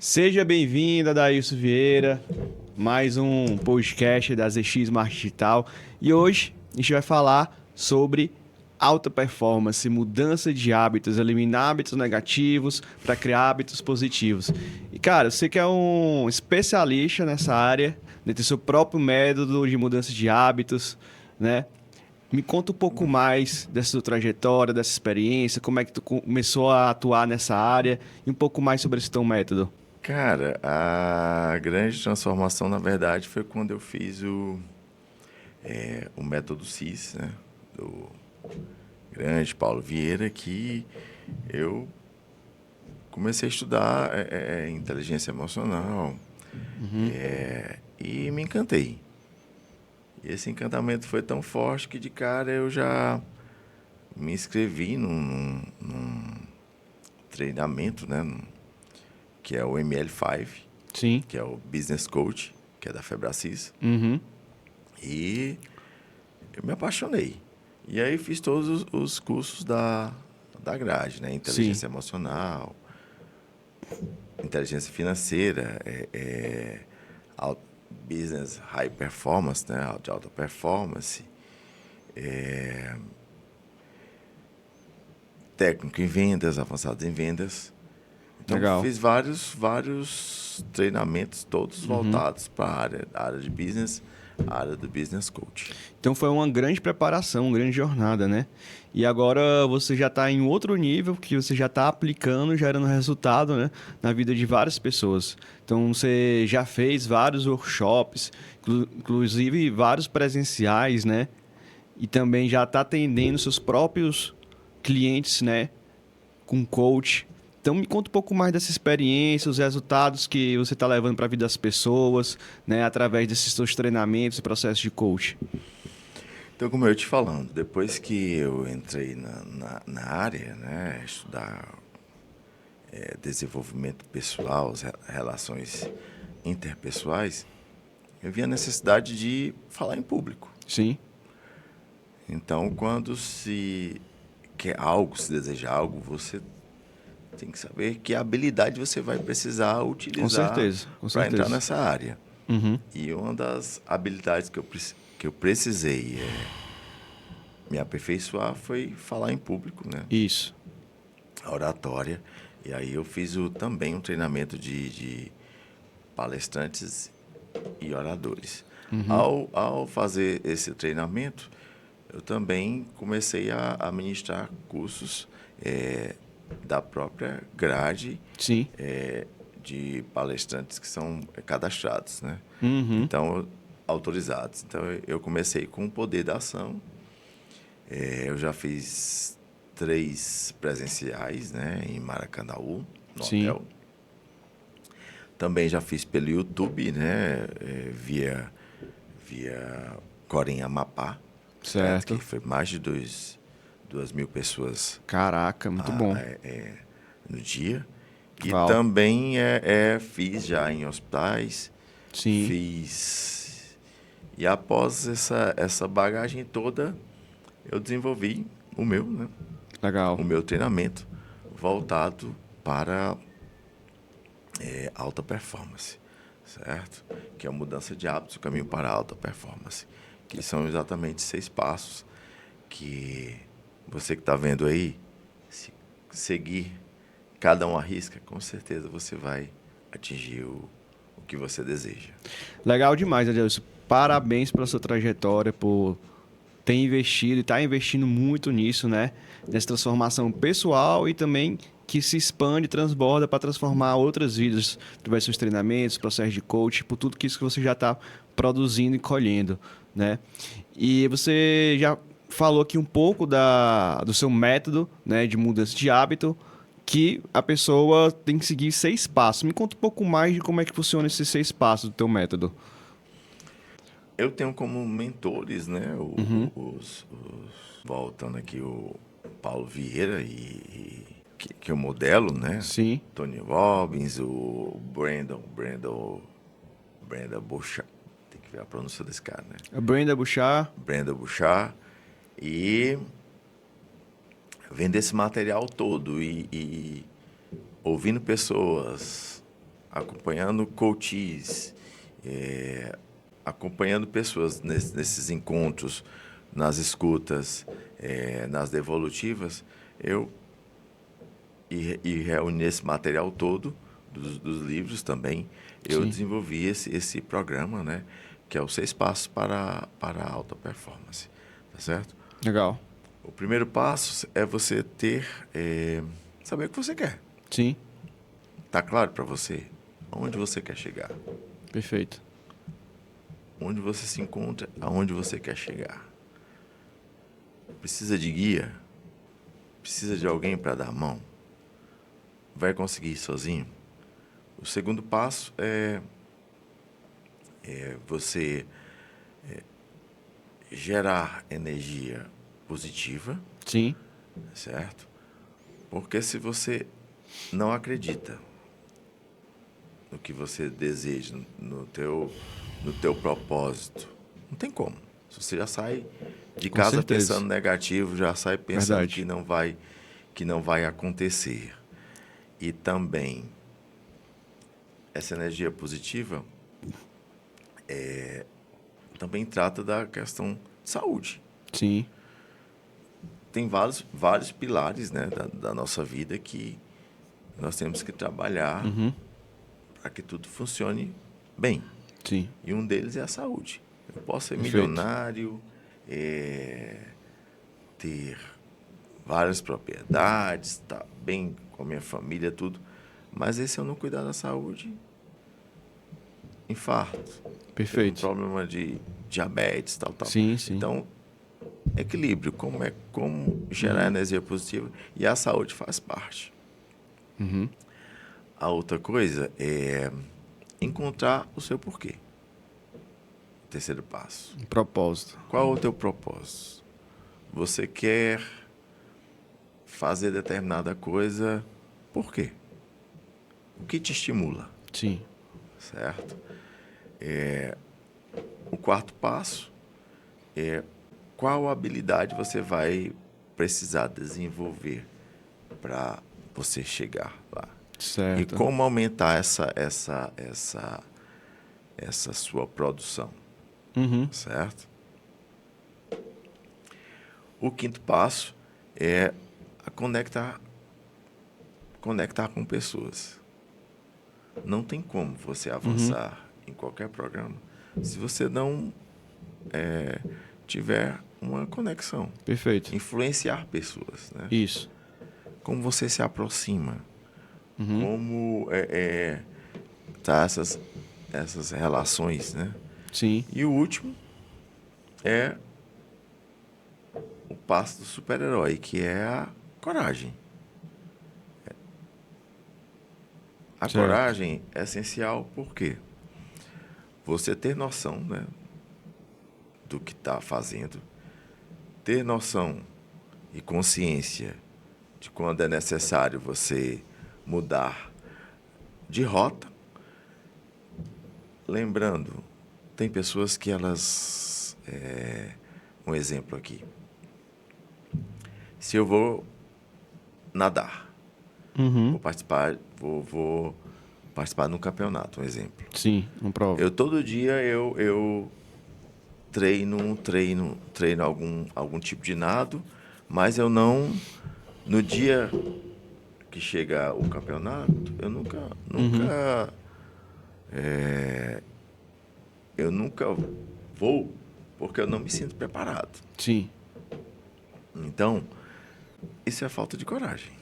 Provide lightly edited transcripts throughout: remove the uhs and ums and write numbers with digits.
Seja bem-vindo, Adailson Vieira, mais um podcast da ZX Marketing Digital. E hoje a gente vai falar sobre alta performance, mudança de hábitos, eliminar hábitos negativos para criar hábitos positivos. E cara, você que é um especialista nessa área, né, tem seu próprio método de mudança de hábitos, né? Me conta um pouco mais dessa sua trajetória, dessa experiência, como é que tu começou a atuar nessa área e um pouco mais sobre esse teu método. Cara, a grande transformação, na verdade, foi quando eu fiz o método CIS, né? Do grande Paulo Vieira, que eu comecei a estudar inteligência emocional e me encantei. E esse encantamento foi tão forte que de cara eu já me inscrevi num treinamento, né? Que é o ML5, Sim. que é o Business Coach, que é da Febracis. Uhum. E eu me apaixonei. E aí fiz todos os cursos da grade, né? Sim. Inteligência emocional, inteligência financeira, business high performance, né? De alta performance, técnico em vendas, avançado em vendas. Então Legal. fiz vários treinamentos, todos Uhum. voltados para a área de business, a área do business coach. Então foi uma grande preparação, uma grande jornada, né? E agora você já está em outro nível que você já está aplicando, gerando resultado, né? Na vida de várias pessoas. Então você já fez vários workshops, inclusive vários presenciais, né? E também já está atendendo seus próprios clientes, né? Com coach. Então me conta um pouco mais dessa experiência, os resultados que você está levando para a vida das pessoas, né, através desses seus treinamentos e processos de coach. Então, como eu te falando, depois que eu entrei na área, né, estudar desenvolvimento pessoal, as relações interpessoais, eu vi a necessidade de falar em público. Sim, Então, quando se quer algo, se deseja algo, você tem que saber que habilidade você vai precisar com utilizar certeza, com para entrar certeza. nessa área. Uhum. E uma das habilidades que eu precisei me aperfeiçoar foi falar em público, né? Isso. A oratória. E aí eu fiz também um treinamento de palestrantes e oradores. Uhum. Ao fazer esse treinamento, eu também comecei a ministrar cursos da própria grade Sim. de palestrantes que são cadastrados, né? Uhum. Então, autorizados. Então, eu comecei com o poder da ação. Eu já fiz 3 presenciais, né, em Maracanaú, no Sim. hotel. Também já fiz pelo YouTube, né, via Corém Amapá, certo? Que Certo. foi mais de 2.000 pessoas Caraca, muito bom. no dia. E Uau. também fiz já em hospitais, Sim. fiz... E após essa bagagem toda, eu desenvolvi né, o Legal. meu treinamento voltado para alta performance, certo? Que é a mudança de hábitos, o caminho para a alta performance, que são exatamente 6 passos que você que está vendo aí, se seguir cada um à risca, com certeza você vai atingir o que você deseja. Legal demais, Adelson. Parabéns pela sua trajetória, por ter investido e estar investindo muito nisso, né? Nessa transformação pessoal e também que se expande e transborda para transformar outras vidas, através dos seus treinamentos, processos de coach, por tudo que isso que você já está produzindo e colhendo, né? E você já falou aqui um pouco do seu método, né, de mudança de hábito, que a pessoa tem que seguir 6 passos. Me conta um pouco mais de como é que funciona esses 6 passos do teu método. Eu tenho como mentores, né, Uhum. voltando aqui o Paulo Vieira que eu modelo, né? Sim. Tony Robbins, o Brandon Bouchard, tem que ver a pronúncia desse cara, né? A Brenda Bouchard. Brandon Bouchard. E vendo esse material todo e ouvindo pessoas acompanhando coaches, acompanhando pessoas nesses encontros, nas escutas, nas devolutivas, e reuni esse material todo dos livros também, eu Sim. desenvolvi esse programa, né, que é o 6 Passos para a Alta Performance, tá certo? Legal. O primeiro passo é você saber o que você quer. Sim. Tá claro para você aonde você quer chegar? Perfeito. Onde você se encontra, aonde você quer chegar? Precisa de guia? Precisa de alguém para dar a mão? Vai conseguir ir sozinho? O segundo passo é você gerar energia positiva, Sim. certo? Porque se você não acredita no que você deseja, no teu propósito, não tem como. Se você já sai de Com casa certeza. pensando negativo, já sai pensando Verdade. que não vai acontecer. E também essa energia positiva também trata da questão de saúde. Sim. Tem vários pilares, né, da nossa vida que nós temos que trabalhar Uhum. para que tudo funcione bem. Sim. E um deles é a saúde. Eu posso ser Perfeito. milionário, ter várias propriedades, estar bem com a minha família, tudo. Mas se eu não cuidar da saúde, infarto, ter um Perfeito. problema de diabetes, tal, tal. Sim, sim. Então, equilíbrio, como gerar energia positiva, e a saúde faz parte. Uhum. A outra coisa é encontrar o seu porquê. Terceiro passo. Um propósito. Qual é o teu propósito? Você quer fazer determinada coisa, por quê? O que te estimula, Sim. certo? O quarto passo é qual habilidade você vai precisar desenvolver para você chegar lá. E Certo. como aumentar essa sua produção, Uhum. certo? O quinto passo é a conectar com pessoas. Não tem como você Uhum. avançar em qualquer programa se você não tiver uma conexão. Perfeito. Influenciar pessoas, né? Isso. Como você se aproxima, Uhum. como tá essas relações, né? Sim. E o último é o passo do super-herói, que é a coragem. A Certo. coragem é essencial porque você ter noção, né, do que está fazendo, ter noção e consciência de quando é necessário você mudar de rota. Lembrando, tem pessoas que elas... um exemplo aqui. Se eu vou nadar, Uhum. vou participar de um campeonato, um exemplo. Sim. Uma prova. Todo dia eu treino algum tipo de nado, mas eu não... No dia que chega o campeonato, Uhum. eu nunca vou, porque eu não me sinto preparado. Sim. Então, isso é falta de coragem.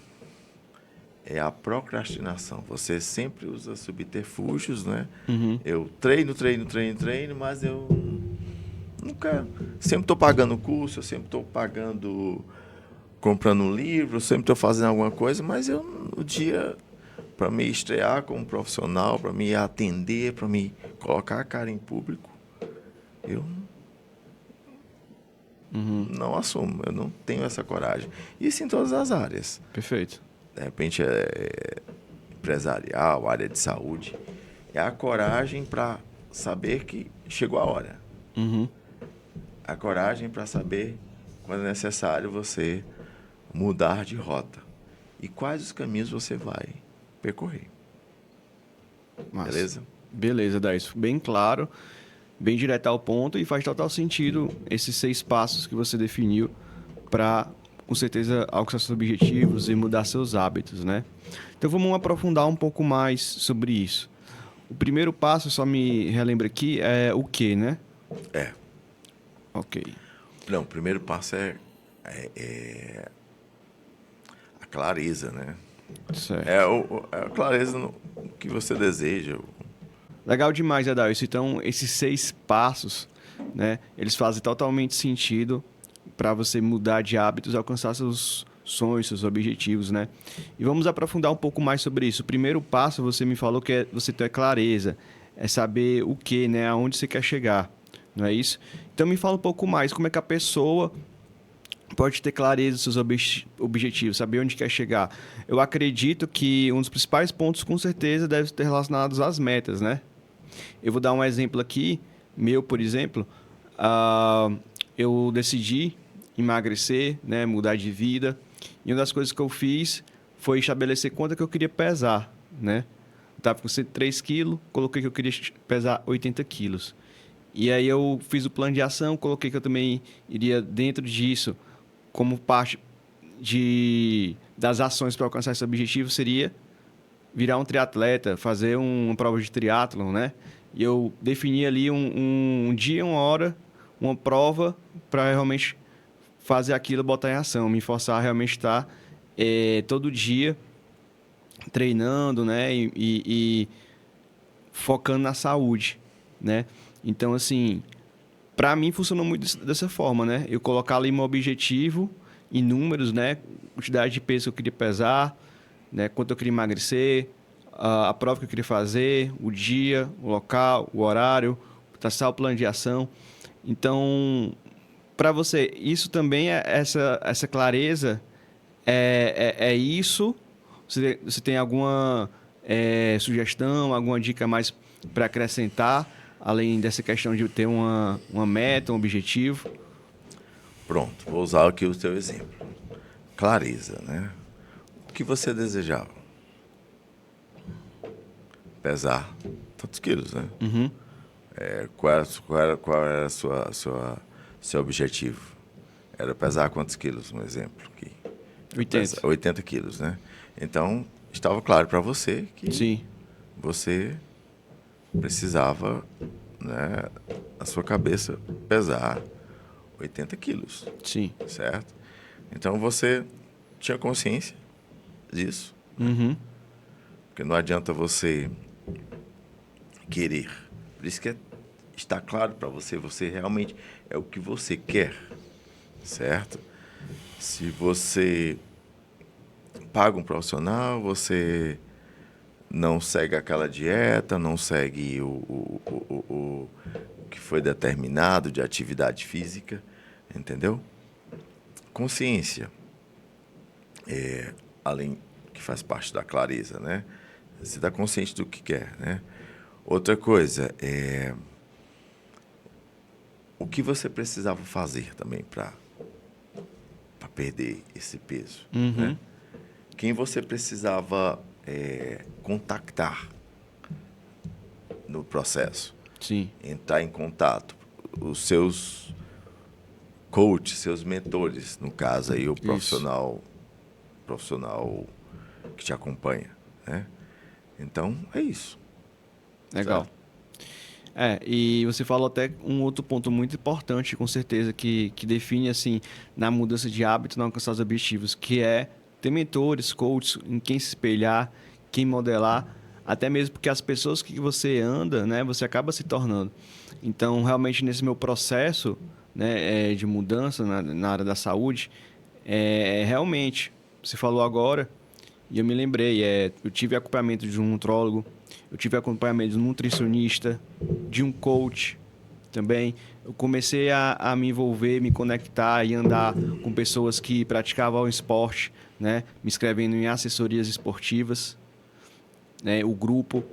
É a procrastinação. Você sempre usa subterfúgios, né? Uhum. Eu treino, mas eu nunca... Sempre estou pagando o curso, eu sempre estou comprando um livro, eu sempre estou fazendo alguma coisa, mas no dia, para me estrear como profissional, para me atender, para me colocar a cara em público, eu Uhum. não assumo, eu não tenho essa coragem. Isso em todas as áreas. Perfeito. De repente empresarial, área de saúde. É a coragem para saber que chegou a hora. Uhum. A coragem para saber quando é necessário você mudar de rota. E quais os caminhos você vai percorrer. Massa. Beleza? Beleza, Daís. Bem claro, bem direto ao ponto e faz total sentido esses 6 passos que você definiu para, com certeza, alcançar seus objetivos e mudar seus hábitos, né? Então vamos aprofundar um pouco mais sobre isso. O primeiro passo, só me relembra aqui, é o quê, né? É. Ok. Não, o primeiro passo é a clareza, né? Certo. É a clareza no que você deseja. Legal demais, Adalcio. Então, esses 6 passos, né? Eles fazem totalmente sentido para você mudar de hábitos e alcançar seus sonhos, seus objetivos, né? E vamos aprofundar um pouco mais sobre isso. O primeiro passo, você me falou que é você ter clareza, é saber o que, né? Aonde você quer chegar, não é isso? Então, me fala um pouco mais, como é que a pessoa pode ter clareza dos seus objetivos, saber onde quer chegar. Eu acredito que um dos principais pontos, com certeza, deve estar relacionados às metas, né? Eu vou dar um exemplo aqui, meu, por exemplo. Eu decidi emagrecer, né, mudar de vida. E uma das coisas que eu fiz foi estabelecer quanto que eu queria pesar, né? Eu estava com 103 quilos, coloquei que eu queria pesar 80 quilos. E aí eu fiz o plano de ação, coloquei que eu também iria dentro disso, como parte das ações para alcançar esse objetivo, seria virar um triatleta, fazer uma prova de triatlon, né? E eu defini ali um dia, uma hora, uma prova para realmente fazer aquilo, botar em ação, me forçar a realmente estar todo dia treinando, né? E focando na saúde, né? Então, assim, para mim funcionou muito dessa forma, né? Eu colocar ali meu objetivo em números, né? Quantidade de peso que eu queria pesar, né? Quanto eu queria emagrecer, a prova que eu queria fazer, o dia, o local, o horário, traçar o plano de ação. Então, para você, isso também é essa clareza, é isso? Você tem alguma sugestão, alguma dica mais para acrescentar, além dessa questão de ter uma meta, um objetivo? Pronto, vou usar aqui o seu exemplo. Clareza, né? O que você desejava? Pesar tantos quilos, né? Uhum. Qual era seu objetivo? Era pesar quantos quilos, um exemplo? 80. 80 quilos, né? Então, estava claro para você que Sim, você precisava, né, na sua cabeça, pesar 80 quilos, sim. certo? Então, você tinha consciência disso, Uhum. porque não adianta você querer. Por isso que está claro para você, você realmente é o que você quer, certo? Se você paga um profissional, você não segue aquela dieta, não segue o que foi determinado de atividade física, entendeu? Consciência, além que faz parte da clareza, né? Você está consciente do que quer, né? Outra coisa, o que você precisava fazer também para perder esse peso, né? Uhum. Quem você precisava contactar no processo, Sim. entrar em contato, os seus coaches, seus mentores, no caso aí o Isso. profissional que te acompanha, né? Então é isso. Legal. Certo? E você falou até um outro ponto muito importante, com certeza, que define, assim, na mudança de hábito, na alcançar os objetivos, que é ter mentores, coaches, em quem se espelhar, quem modelar, até mesmo porque as pessoas que você anda, né, você acaba se tornando. Então, realmente, nesse meu processo, né, de mudança na área da saúde, realmente, você falou agora, e eu me lembrei, eu tive acompanhamento de um nutrólogo, eu tive acompanhamento de um nutricionista, de um coach também. Eu comecei a me envolver, me conectar e andar com pessoas que praticavam o esporte, né? Me inscrevendo em assessorias esportivas, né? O grupo.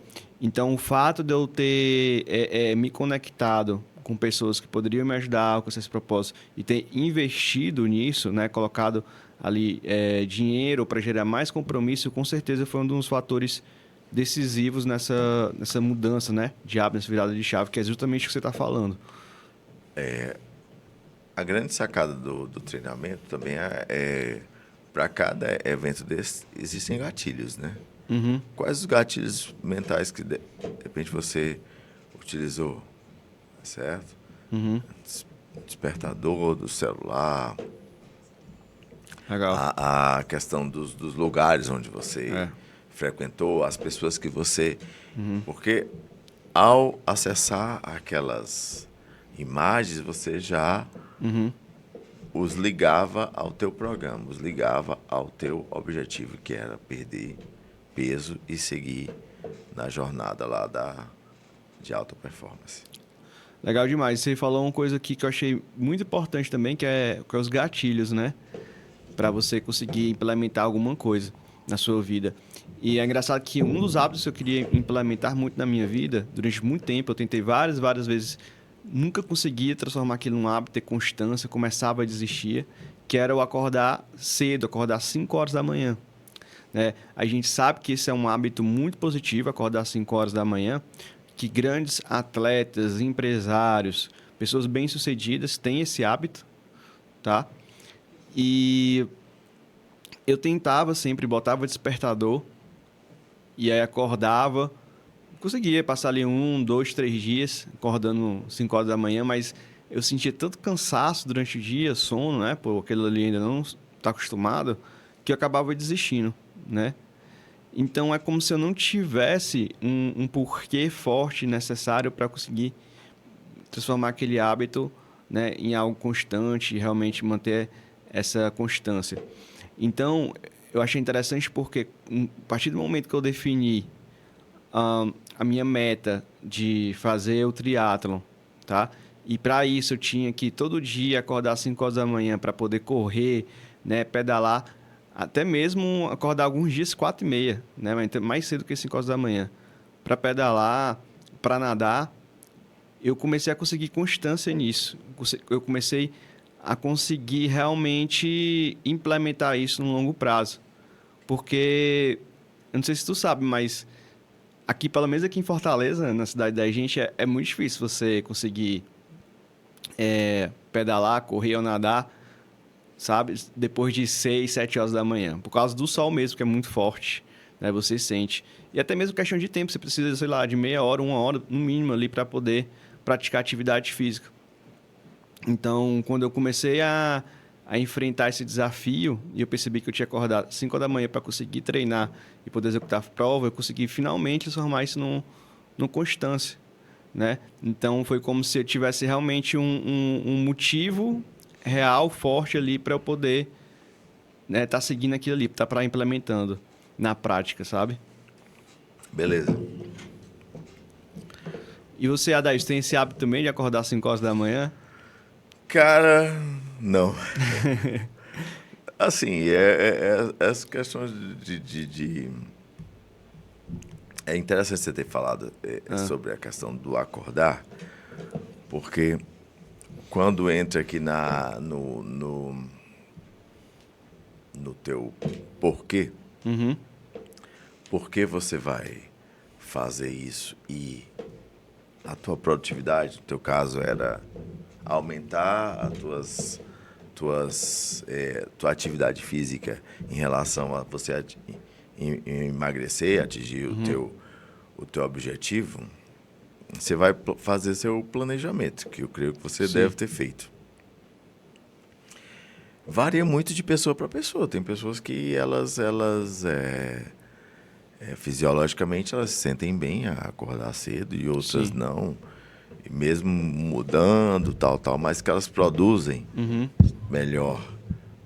Então, o fato de eu ter me conectado com pessoas que poderiam me ajudar com esse propósito e ter investido nisso, né? Colocado ali dinheiro para gerar mais compromisso, com certeza foi um dos fatores decisivos nessa mudança, né, de hábito, nessa virada de chave, que é justamente o que você está falando. A grande sacada do treinamento também para cada evento desse, existem gatilhos, né? Uhum, Quais os gatilhos mentais que de repente você utilizou, certo? uhum, Despertador do celular, legal. a questão dos lugares onde você É. frequentou, as pessoas que você... Uhum, Porque ao acessar aquelas imagens, você já uhum, os ligava ao teu programa, os ligava ao teu objetivo, que era perder peso e seguir na jornada lá de alta performance. legal demais. Você falou uma coisa aqui que eu achei muito importante também, que é os gatilhos, né? Para você conseguir implementar alguma coisa na sua vida. E é engraçado que um dos hábitos que eu queria implementar muito na minha vida, durante muito tempo, eu tentei várias vezes, nunca conseguia transformar aquilo num hábito, ter constância, começava a desistir, que era o acordar cedo, acordar às 5 horas da manhã. Né? A gente sabe que isso é um hábito muito positivo, acordar às 5 horas da manhã, que grandes atletas, empresários, pessoas bem-sucedidas têm esse hábito, tá? E eu tentava sempre, botava despertador e aí acordava. Conseguia passar ali 1, 2, 3 dias acordando 5 horas da manhã, mas eu sentia tanto cansaço durante o dia, sono, né? Por aquilo ali ainda não está acostumado, que eu acabava desistindo, né? Então é como se eu não tivesse um porquê forte necessário para conseguir transformar aquele hábito, né, em algo constante e realmente manter essa constância. Então, eu achei interessante porque a partir do momento que eu defini a minha meta de fazer o triatlon, tá? E para isso eu tinha que todo dia acordar às 5 horas da manhã para poder correr, né, pedalar, até mesmo acordar alguns dias 4h30, né, mas mais cedo que 5 horas da manhã, para pedalar, para nadar. Eu comecei a conseguir constância nisso. Eu comecei a conseguir realmente implementar isso no longo prazo. Porque, eu não sei se tu sabe, mas aqui, pelo menos aqui em Fortaleza, na cidade da gente, é muito difícil você conseguir pedalar, correr ou nadar, sabe? Depois de 6, 7 horas da manhã. Por causa do sol mesmo, que é muito forte, né? Você sente. E até mesmo questão de tempo. Você precisa, sei lá, de meia hora, 1 hora, no mínimo, ali para poder praticar atividade física. Então, quando eu comecei a enfrentar esse desafio e eu percebi que eu tinha que acordar 5 horas da manhã para conseguir treinar e poder executar a prova, eu consegui finalmente transformar isso numa constância, né? Então, foi como se eu tivesse realmente um motivo real, forte ali para eu poder, né, tá seguindo aquilo ali, tá para implementando na prática, sabe? Beleza. E você, Adair, tem esse hábito também de acordar às 5 horas da manhã? Cara, não. Assim, essas questões É interessante você ter falado sobre a questão do acordar, porque quando entra aqui no teu porquê, Uhum, por que você vai fazer isso e a tua produtividade, no teu caso, era aumentar tua atividade física em relação a você emagrecer, atingir o teu objetivo, você vai fazer seu planejamento, que eu creio que você sim. deve ter feito. Varia muito de pessoa para pessoa. Tem pessoas que elas fisiologicamente elas se sentem bem a acordar cedo e outras Sim. não. E mesmo mudando, tal, mas que elas produzem Uhum, melhor,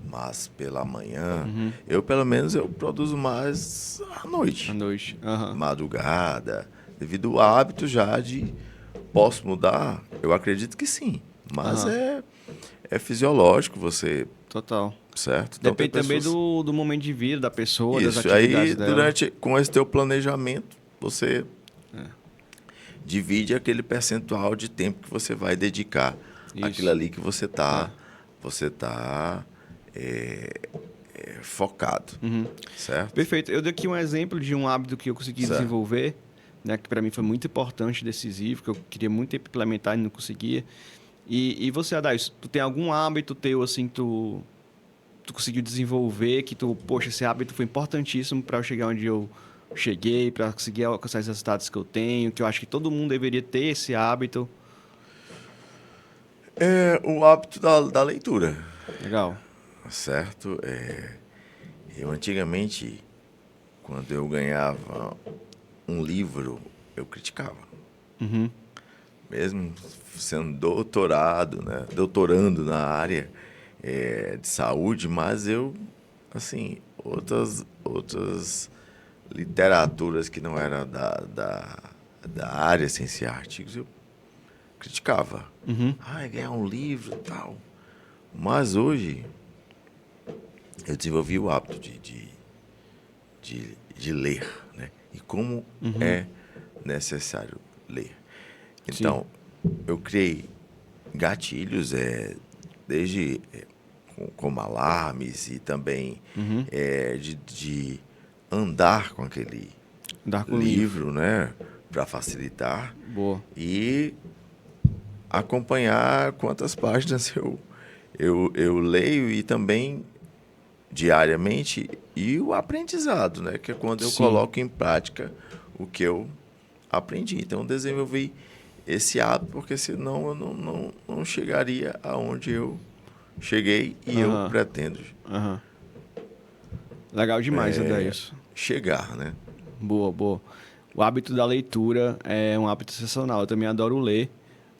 mas pela manhã. uhum. Eu, pelo menos, eu produzo mais à À noite, noite. Aham. madrugada, devido ao hábito já de posso mudar? Eu acredito que sim, mas Aham. é fisiológico você, Total. certo? Então tem Depende também pessoas... do momento de vida da pessoa, das Isso, aí atividades dela. com esse teu planejamento, você divide aquele percentual de tempo que você vai dedicar àquilo Isso. ali que você É. tá focado, certo? Perfeito. Eu dei aqui um exemplo de um hábito que eu consegui Certo. desenvolver, né, que para mim foi muito importante, decisivo, que eu queria muito implementar e não conseguia. E você, Adair, tu tem algum hábito teu assim que tu conseguiu desenvolver, que poxa, esse hábito foi importantíssimo para eu chegar onde eu cheguei, para conseguir alcançar os resultados que eu tenho, que eu acho que todo mundo deveria ter esse hábito? É o hábito da leitura, Legal. certo? Eu antigamente, quando eu ganhava um livro, eu criticava. Mesmo sendo doutorado, né? Doutorando na área de saúde, mas eu, assim, outras literaturas que não eram da área, sem ser artigos, eu criticava. Ganhar um livro e tal. Mas hoje, eu desenvolvi o hábito de ler, né? E como é necessário ler. Sim. Então, eu criei gatilhos, desde como alarmes e também de andar com aquele Dar com o livro. livro, né? Para facilitar. Boa. E acompanhar quantas páginas eu leio e também diariamente, e o aprendizado, né? Que é quando eu Sim. coloco em prática o que eu aprendi. Então, eu desenvolvi esse hábito, porque senão eu não chegaria aonde eu cheguei e eu Aham. pretendo Aham. Legal demais, Adair. chegar, né? Boa, boa. O hábito da leitura é um hábito sensacional. Eu também adoro ler,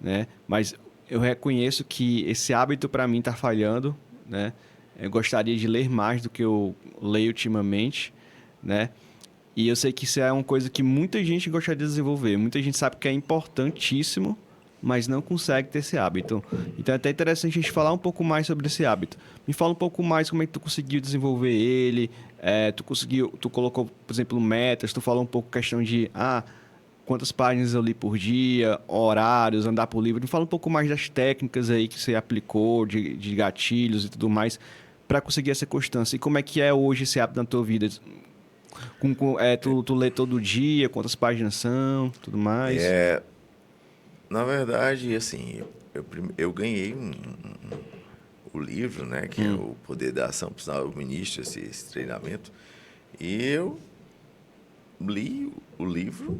né? Mas eu reconheço que esse hábito para mim está falhando, né? Eu gostaria de ler mais do que eu leio ultimamente, né? E eu sei que isso é uma coisa que muita gente gostaria de desenvolver. Muita gente sabe que é importantíssimo, mas não consegue ter esse hábito. Então é até interessante a gente falar um pouco mais sobre esse hábito. Me fala um pouco mais como é que tu conseguiu desenvolver ele. Tu colocou, por exemplo, metas. Tu falou um pouco questão de quantas páginas eu li por dia, horários, andar por livro. Me fala um pouco mais das técnicas aí que você aplicou, de gatilhos e tudo mais, para conseguir essa constância. E como é que é hoje esse hábito na tua vida? Tu lê todo dia, quantas páginas são, tudo mais? Na verdade, assim, eu ganhei o livro, né? Que é o Poder da Ação, por sinal, eu ministro esse treinamento. E eu li o livro.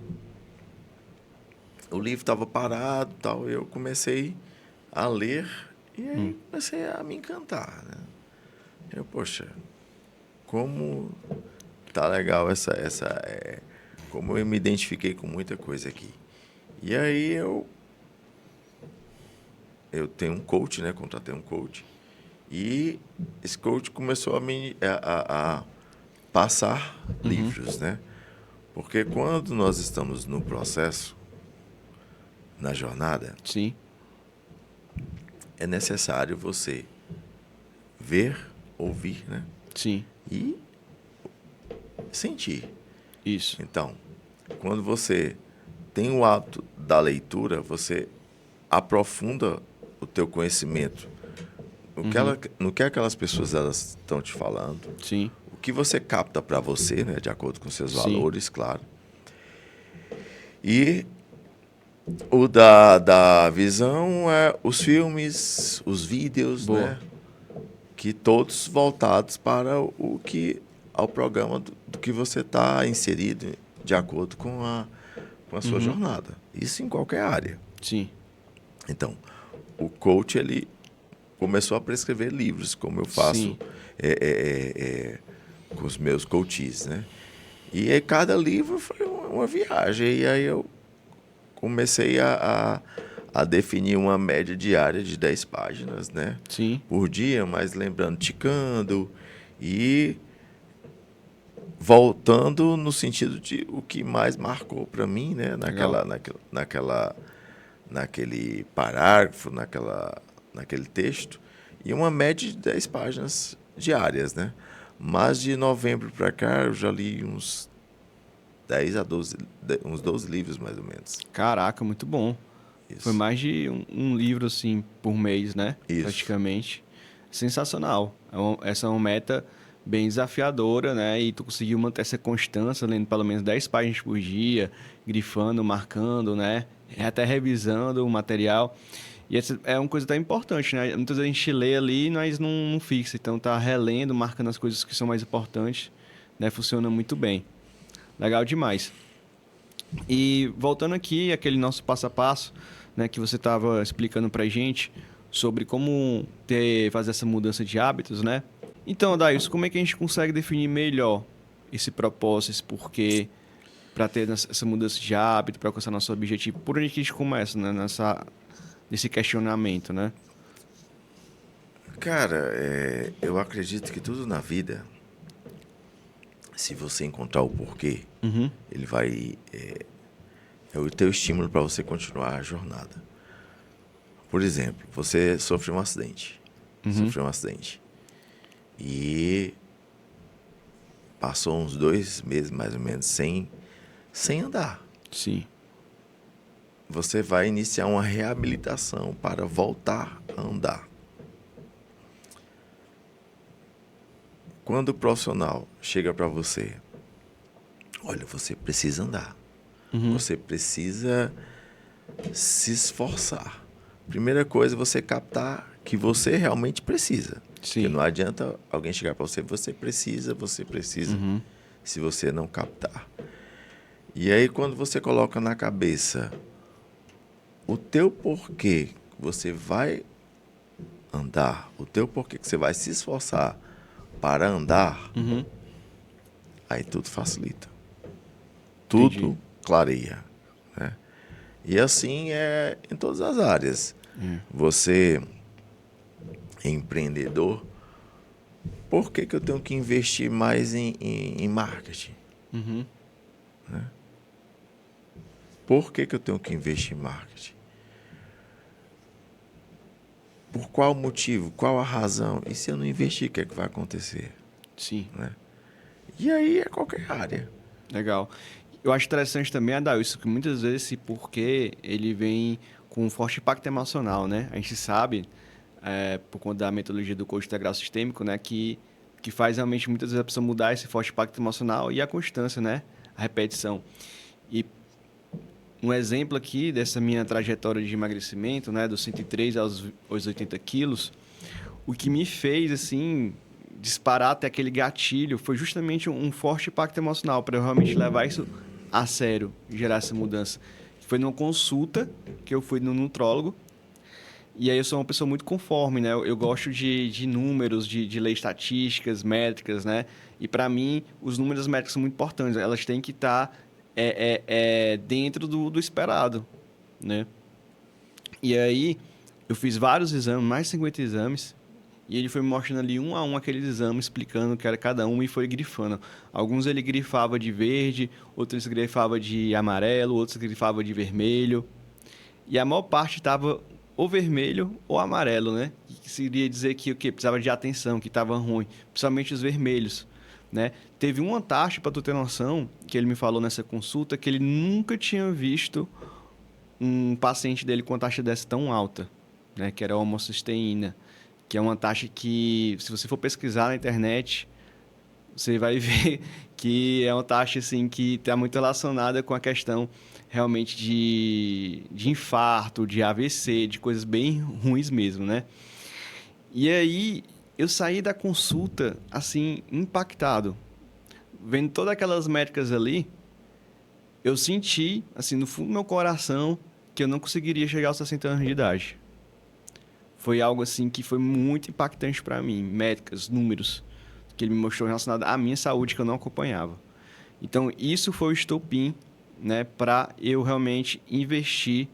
O livro estava parado, tal. Eu comecei a ler e aí comecei a me encantar, né? Poxa, como tá legal como eu me identifiquei com muita coisa aqui. E aí eu tenho um coach, né? Contratei um coach. E esse coach começou a passar livros, né? Porque quando nós estamos no processo, na jornada, Sim, é necessário você ver, ouvir, né? sim, E sentir. isso. Então, quando você tem o hábito da leitura, você aprofunda o teu conhecimento no que aquelas pessoas elas estão te falando, Sim, o que você capta para você, né, de acordo com seus sim, valores, claro. E o da visão é os filmes, os vídeos, boa. né, que todos voltados para ao programa do que você está inserido de acordo com a sua jornada. Isso em qualquer área. Sim, Então, o coach, ele começou a prescrever livros, como eu faço sim, com os meus coaches, né? E aí, cada livro foi uma viagem. E aí eu comecei a definir uma média diária de 10 páginas, né? sim, Por dia, mas lembrando, ticando e voltando no sentido de o que mais marcou para mim, né? legal. Naquele parágrafo, naquele texto, e uma média de 10 páginas diárias, né? Mas de novembro para cá eu já li uns 10 a 12, uns 12 livros mais ou menos. Caraca, muito bom. Foi Isso. mais de um livro, assim, por mês, né? Isso. Praticamente. Sensacional. Essa é uma meta bem desafiadora, né? E tu conseguiu manter essa constância, lendo pelo menos 10 páginas por dia, grifando, marcando, né? Até revisando o material. E essa é uma coisa até importante, né? Muitas vezes a gente lê ali, mas não fixa. Então tá relendo, marcando as coisas que são mais importantes, né? Funciona muito bem. Legal demais. E voltando aqui, aquele nosso passo a passo, né, que você estava explicando pra gente sobre como fazer essa mudança de hábitos, né? Então, Daílson, como é que a gente consegue definir melhor esse propósito, esse porquê, para ter essa mudança de hábito, para alcançar nosso objetivo? Por onde que a gente começa, né, nesse questionamento, né? Cara, eu acredito que tudo na vida, se você encontrar o porquê, Uhum. ele vai... É o teu estímulo para você continuar a jornada. Por exemplo, você sofreu um acidente. Sofreu um acidente. E passou uns 2 meses, mais ou menos, sem andar. Sim. Você vai iniciar uma reabilitação para voltar a andar. Quando o profissional chega para você, olha, você precisa andar. Você precisa se esforçar. Primeira coisa é você captar que você realmente precisa. Sim. Porque não adianta alguém chegar para você, você precisa, se você não captar. E aí, quando você coloca na cabeça o teu porquê você vai andar, o teu porquê que você vai se esforçar para andar, aí tudo facilita. Tudo Entendi. clareia, né? E assim é em todas as áreas. Você é empreendedor, por que eu tenho que investir mais em marketing? Né? Por que eu tenho que investir em marketing? Por qual motivo? Qual a razão? E se eu não investir, o que é que vai acontecer? Sim. Né? E aí é qualquer área. Legal. Eu acho interessante também, Adailson, que muitas vezes esse porquê ele vem com um forte impacto emocional, né? A gente sabe, por conta da metodologia do coach integral sistêmico, né, que faz realmente muitas vezes a pessoa mudar esse forte impacto emocional e a constância, né? A repetição. E um exemplo aqui dessa minha trajetória de emagrecimento, né, dos 103 aos 80 quilos, o que me fez, assim, disparar até aquele gatilho foi justamente um forte impacto emocional para eu realmente levar isso a sério, gerar essa mudança. Foi numa consulta que eu fui no nutrólogo, e aí eu sou uma pessoa muito conforme, né? Eu gosto de números, de ler estatísticas, métricas, né? E para mim, os números e as métricas são muito importantes. Elas têm que estar dentro do esperado, né? E aí, eu fiz vários exames, mais de 50 exames, e ele foi me mostrando ali um a um aqueles exames, explicando o que era cada um e foi grifando. Alguns ele grifava de verde, outros grifava de amarelo, outros grifava de vermelho. E a maior parte estava ou vermelho ou amarelo, né? Que seria dizer que o quê? Precisava de atenção, que estava ruim. Principalmente os vermelhos, né? Teve uma taxa, para tu ter noção, que ele me falou nessa consulta, que ele nunca tinha visto um paciente dele com uma taxa dessa tão alta, né? Que era a homocisteína, que é uma taxa que, se você for pesquisar na internet, você vai ver que é uma taxa assim, que está muito relacionada com a questão realmente de infarto, de AVC, de coisas bem ruins mesmo, né? E aí eu saí da consulta assim, impactado. Vendo todas aquelas métricas ali, eu senti, assim, no fundo do meu coração, que eu não conseguiria chegar aos 60 anos de idade. Foi algo assim que foi muito impactante para mim, métricas, números, que ele me mostrou relacionado à minha saúde que eu não acompanhava. Então, isso foi o estopim, né, para eu realmente investir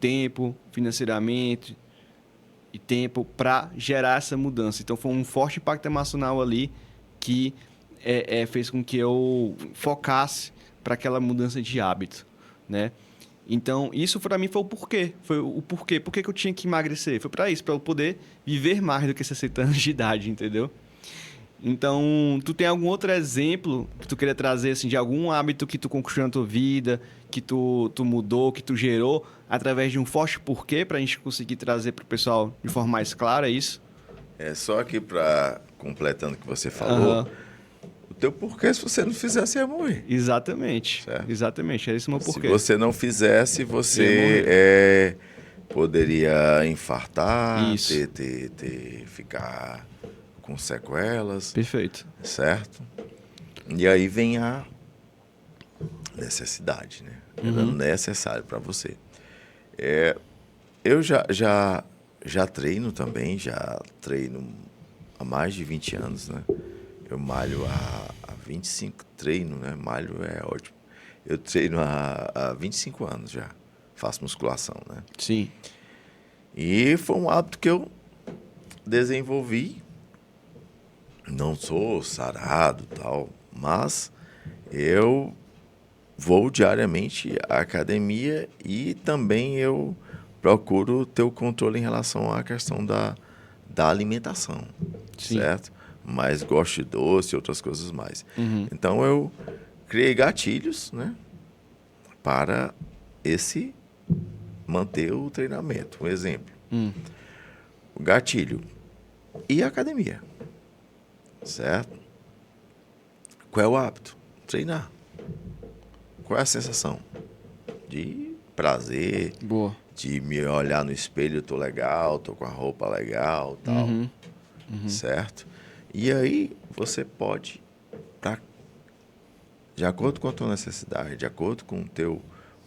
tempo, financeiramente e tempo para gerar essa mudança. Então, foi um forte impacto emocional ali que fez com que eu focasse para aquela mudança de hábito, né? Então, isso para mim foi o porquê. Foi o porquê. Por que eu tinha que emagrecer? Foi para isso, para eu poder viver mais do que 60 anos de idade, entendeu? Então, tu tem algum outro exemplo que tu queria trazer, assim, de algum hábito que tu conquistou na tua vida, que tu mudou, que tu gerou, através de um forte porquê, para a gente conseguir trazer para o pessoal de forma mais clara isso? É só aqui para completando o que você falou, Aham. o teu porquê, se você não fizesse, ia morrer. Exatamente. Certo. Exatamente. É esse o meu Se porquê. você não fizesse, Eu ia você morrer. poderia infartar, Isso. ficar com sequelas, Perfeito. certo? E aí vem a necessidade, né? Era necessário para você. Eu já treino também, já treino há mais de 20 anos, né? Eu malho há 25, treino, né? Malho é ótimo. Eu treino há 25 anos já, faço musculação, né? Sim. E foi um hábito que eu desenvolvi. Não sou sarado e tal, mas eu vou diariamente à academia e também eu procuro ter o controle em relação à questão da alimentação, Sim. certo? Mas gosto de doce e outras coisas mais. Uhum. Então eu criei gatilhos, né, para manter o treinamento. Um exemplo, o gatilho e a academia, certo? Qual é o hábito? Treinar. Qual é a sensação? De prazer, Boa. de me olhar no espelho, tô legal, tô com a roupa legal, tal, certo? E aí você pode, de acordo com a tua necessidade, de acordo com o teu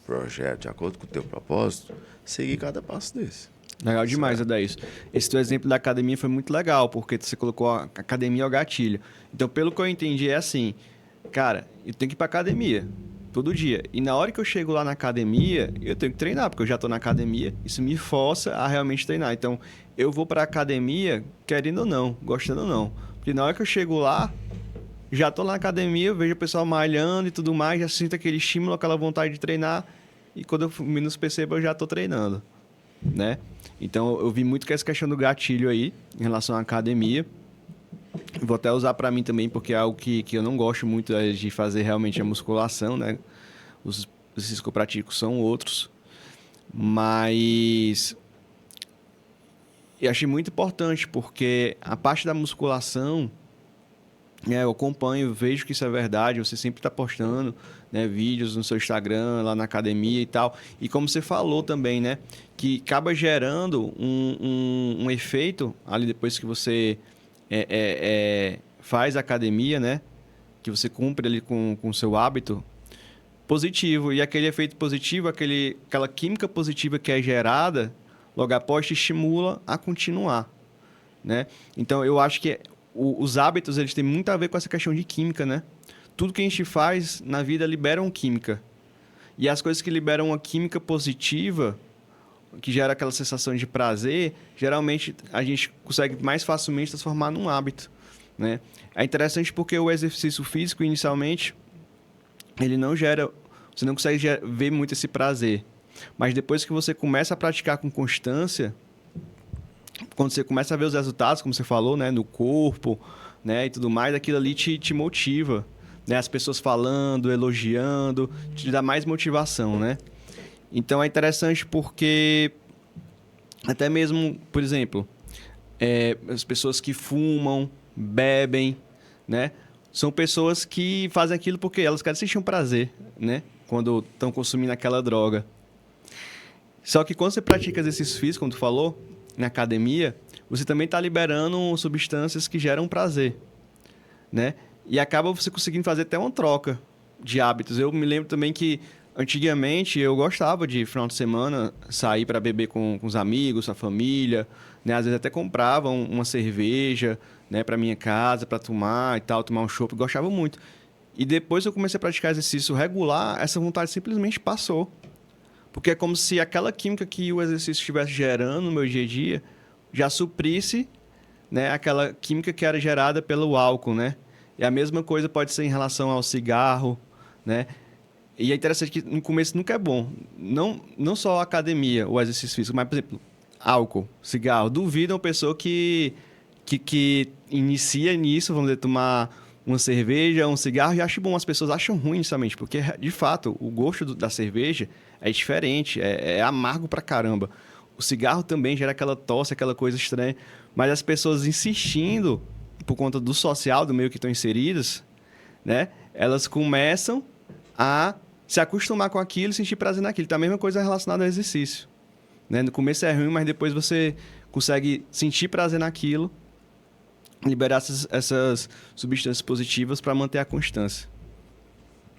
projeto, de acordo com o teu propósito, seguir cada passo desse. Legal demais, Certo. Adaís. Esse teu exemplo da academia foi muito legal, porque você colocou a academia ao gatilho. Então, pelo que eu entendi, é assim, cara, eu tenho que ir pra academia todo dia. E na hora que eu chego lá na academia, eu tenho que treinar, porque eu já tô na academia, isso me força a realmente treinar. Então, eu vou pra academia, querendo ou não, gostando ou não. Porque na hora que eu chego lá, já tô na academia, vejo o pessoal malhando e tudo mais, já sinto aquele estímulo, aquela vontade de treinar, e quando eu menos percebo, eu já tô treinando, né? Então, eu vi muito que essa questão do gatilho aí, em relação à academia. Vou até usar para mim também, porque é algo que eu não gosto muito de fazer realmente a musculação, né? Os exercícios que eu pratico são outros. Mas eu achei muito importante, porque a parte da musculação, eu acompanho, vejo que isso é verdade, você sempre está postando, né, vídeos no seu Instagram, lá na academia e tal. E como você falou também, né, que acaba gerando um efeito ali depois que você faz academia, né, que você cumpre ali com o seu hábito positivo. E aquele efeito positivo, aquela química positiva que é gerada, logo após te estimula a continuar, né? Então, eu acho que os hábitos, eles têm muito a ver com essa questão de química, né? Tudo que a gente faz na vida liberam química. E as coisas que liberam uma química positiva, que gera aquela sensação de prazer, geralmente a gente consegue mais facilmente transformar num hábito, né? É interessante porque o exercício físico, inicialmente, ele não gera... Você não consegue ver muito esse prazer. Mas depois que você começa a praticar com constância, quando você começa a ver os resultados, como você falou, né, no corpo, né, e tudo mais, aquilo ali te motiva, né, as pessoas falando, elogiando, te dá mais motivação, né? Então é interessante porque até mesmo, por exemplo, as pessoas que fumam, bebem, né, são pessoas que fazem aquilo porque elas querem sentir um prazer, né, quando estão consumindo aquela droga. Só que quando você pratica exercício físico, como tu falou, na academia, você também está liberando substâncias que geram prazer, né? E acaba você conseguindo fazer até uma troca de hábitos. Eu me lembro também que, antigamente, eu gostava de, final de semana, sair para beber com os amigos, a família, né? Às vezes até comprava uma cerveja, né, para minha casa, para tomar e tal, tomar um chopp. Gostava muito. E depois eu comecei a praticar exercício regular, essa vontade simplesmente passou. Porque é como se aquela química que o exercício estivesse gerando no meu dia a dia já suprisse, né, aquela química que era gerada pelo álcool, né? E a mesma coisa pode ser em relação ao cigarro, né? E é interessante que no começo nunca é bom. Não só a academia, o exercício físico, mas, por exemplo, álcool, cigarro. Duvido uma pessoa que inicia nisso, vamos dizer, tomar uma cerveja, um cigarro, e acha bom. As pessoas acham ruim inicialmente, porque, de fato, o gosto da cerveja é diferente, é amargo pra caramba. O cigarro também gera aquela tosse, aquela coisa estranha. mas as pessoas insistindo, por conta do social, do meio que estão inseridas, né? Elas começam a se acostumar com aquilo e sentir prazer naquilo. Então, a mesma coisa relacionada ao exercício, né? No começo é ruim, mas depois você consegue sentir prazer naquilo, liberar essas substâncias positivas para manter a constância.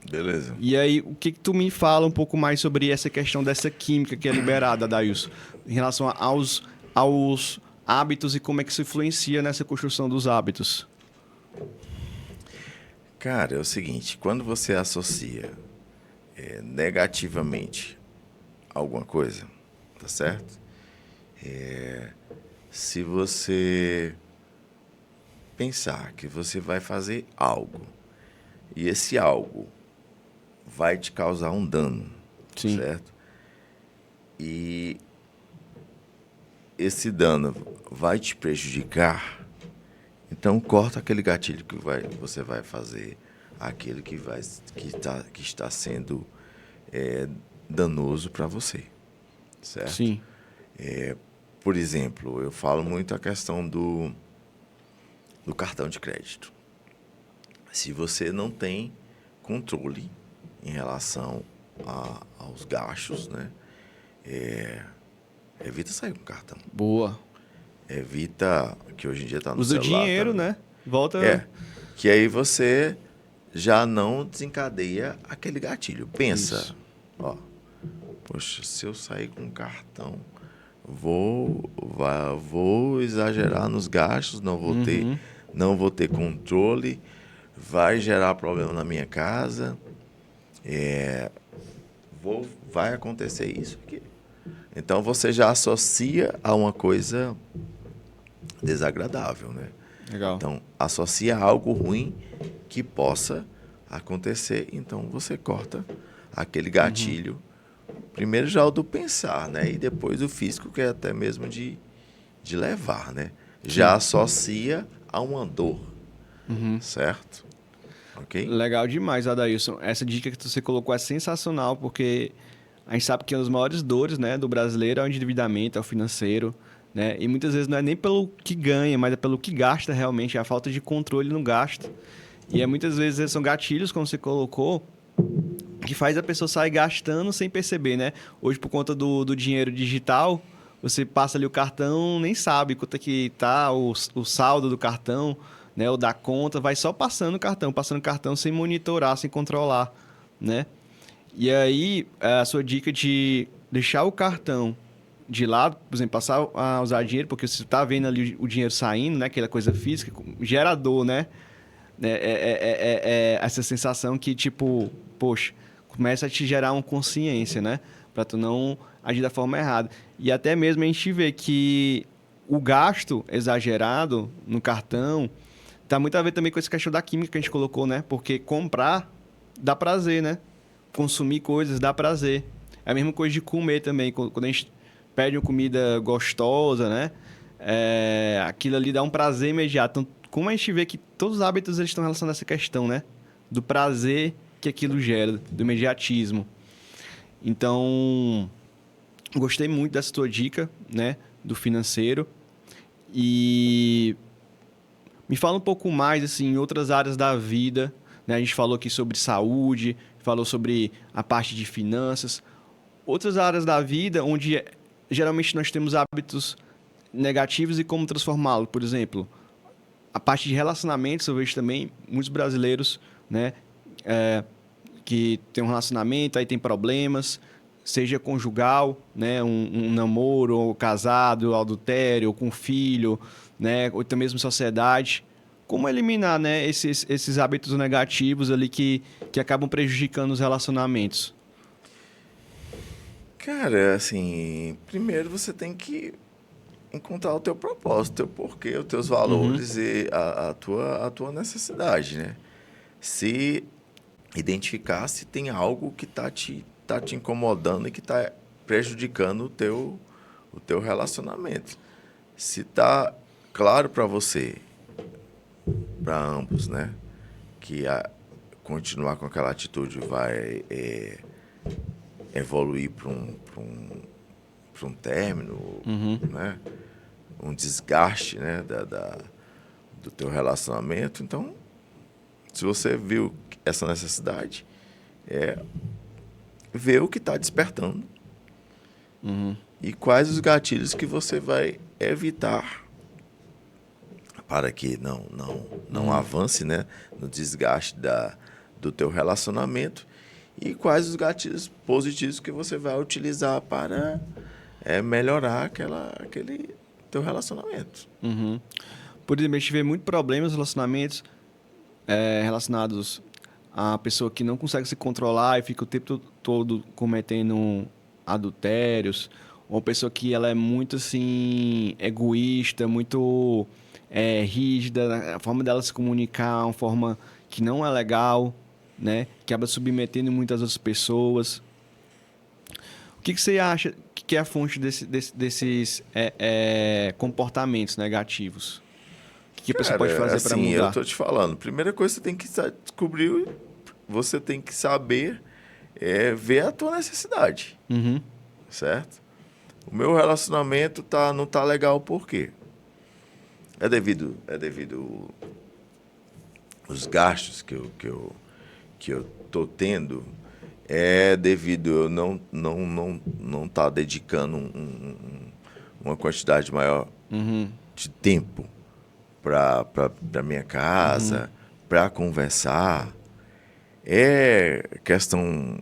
Beleza. E aí, o que tu me fala um pouco mais sobre essa questão dessa química que é liberada, Dailson, em relação aos hábitos e como é que isso influencia nessa construção dos hábitos? Cara, é o seguinte, quando você associa negativamente alguma coisa, tá certo? Se você pensar que você vai fazer algo e esse algo vai te causar um dano, Sim. certo? E esse dano vai te prejudicar, então corta aquele gatilho que você vai fazer, aquele que está sendo danoso para você, certo? Sim. Por exemplo, eu falo muito a questão do cartão de crédito. Se você não tem controle em relação aos gastos, né? Evita sair com cartão. Boa. Evita, que hoje em dia está no Usa o celular. dinheiro, também. né? Volta... Que aí você já não desencadeia aquele gatilho. Pensa, Isso. ó, poxa, se eu sair com cartão, vou exagerar nos gastos, não vou ter controle, vai gerar problema na minha casa, vai acontecer isso aqui. Então você já associa a uma coisa desagradável, né? Legal. Então associa a algo ruim que possa acontecer, então você corta aquele gatilho. Primeiro já o do pensar, né? E depois o físico, que é até mesmo de levar, né? Já associa a uma dor, certo? Ok? Legal demais, Adailson. Essa dica que você colocou é sensacional, porque a gente sabe que uma das maiores dores, né, do brasileiro é o endividamento, é o financeiro, né? E muitas vezes não é nem pelo que ganha, mas é pelo que gasta realmente, é a falta de controle no gasto. E muitas vezes são gatilhos, como você colocou, que faz a pessoa sair gastando sem perceber, né? Hoje, por conta do dinheiro digital, você passa ali o cartão, nem sabe quanto é que tá o saldo do cartão, né? Ou da conta, vai só passando o cartão sem monitorar, sem controlar, né? E aí, a sua dica de deixar o cartão de lado, por exemplo, passar a usar dinheiro, porque você está vendo ali o dinheiro saindo, né? Aquela coisa física, gera dor, né? Essa sensação que, tipo, poxa, começa a te gerar uma consciência, né? Para tu não agir da forma errada. E até mesmo a gente vê que o gasto exagerado no cartão tá muito a ver também com essa questão da química que a gente colocou, né? Porque comprar dá prazer, né? Consumir coisas dá prazer. É a mesma coisa de comer também. Quando a gente pede uma comida gostosa, né? Aquilo ali dá um prazer imediato. Então, como a gente vê que todos os hábitos eles estão relacionados a essa questão, né? Do prazer que aquilo gera, do imediatismo. Então, gostei muito dessa tua dica, né? Do financeiro. E me fala um pouco mais, assim, em outras áreas da vida, né? A gente falou aqui sobre saúde, falou sobre a parte de finanças. Outras áreas da vida onde geralmente nós temos hábitos negativos e como transformá-los. Por exemplo, a parte de relacionamentos, eu vejo também muitos brasileiros, né? Que tem um relacionamento, aí tem problemas, seja conjugal, né? Um namoro, ou casado, adultério, ou com filho, né? Ou até mesmo sociedade. Como eliminar, né, esses hábitos negativos ali que acabam prejudicando os relacionamentos? Cara, assim, primeiro você tem que encontrar o teu propósito, o teu porquê, os teus valores e a tua necessidade, né? Se identificar se tem algo que tá te incomodando e que está prejudicando o teu relacionamento. Se tá claro para você, para ambos, né, que continuar com aquela atitude vai evoluir para um término, né, um desgaste, né, do teu relacionamento. Então, se você viu essa necessidade, ver o que está despertando e quais os gatilhos que você vai evitar para que não avance, né, no desgaste do teu relacionamento, e quais os gatilhos positivos que você vai utilizar para melhorar aquele teu relacionamento. Por exemplo, a gente vê muito problemas nos relacionamentos relacionados à pessoa que não consegue se controlar e fica o tempo todo cometendo adultérios, ou uma pessoa que ela é muito assim egoísta, muito rígida, a forma dela se comunicar é uma forma que não é legal, né? Que acaba submetendo muitas outras pessoas. O que você acha que é a fonte desses comportamentos negativos? O que a pessoa pode fazer para assim, eu mudar? tô te falando. Primeira coisa que você tem que descobrir, você tem que saber ver a tua necessidade, certo? O meu relacionamento não tá legal por quê? É devido os gastos que eu tô tendo, devido eu não tá dedicando uma quantidade maior de tempo para minha casa, para conversar. É questão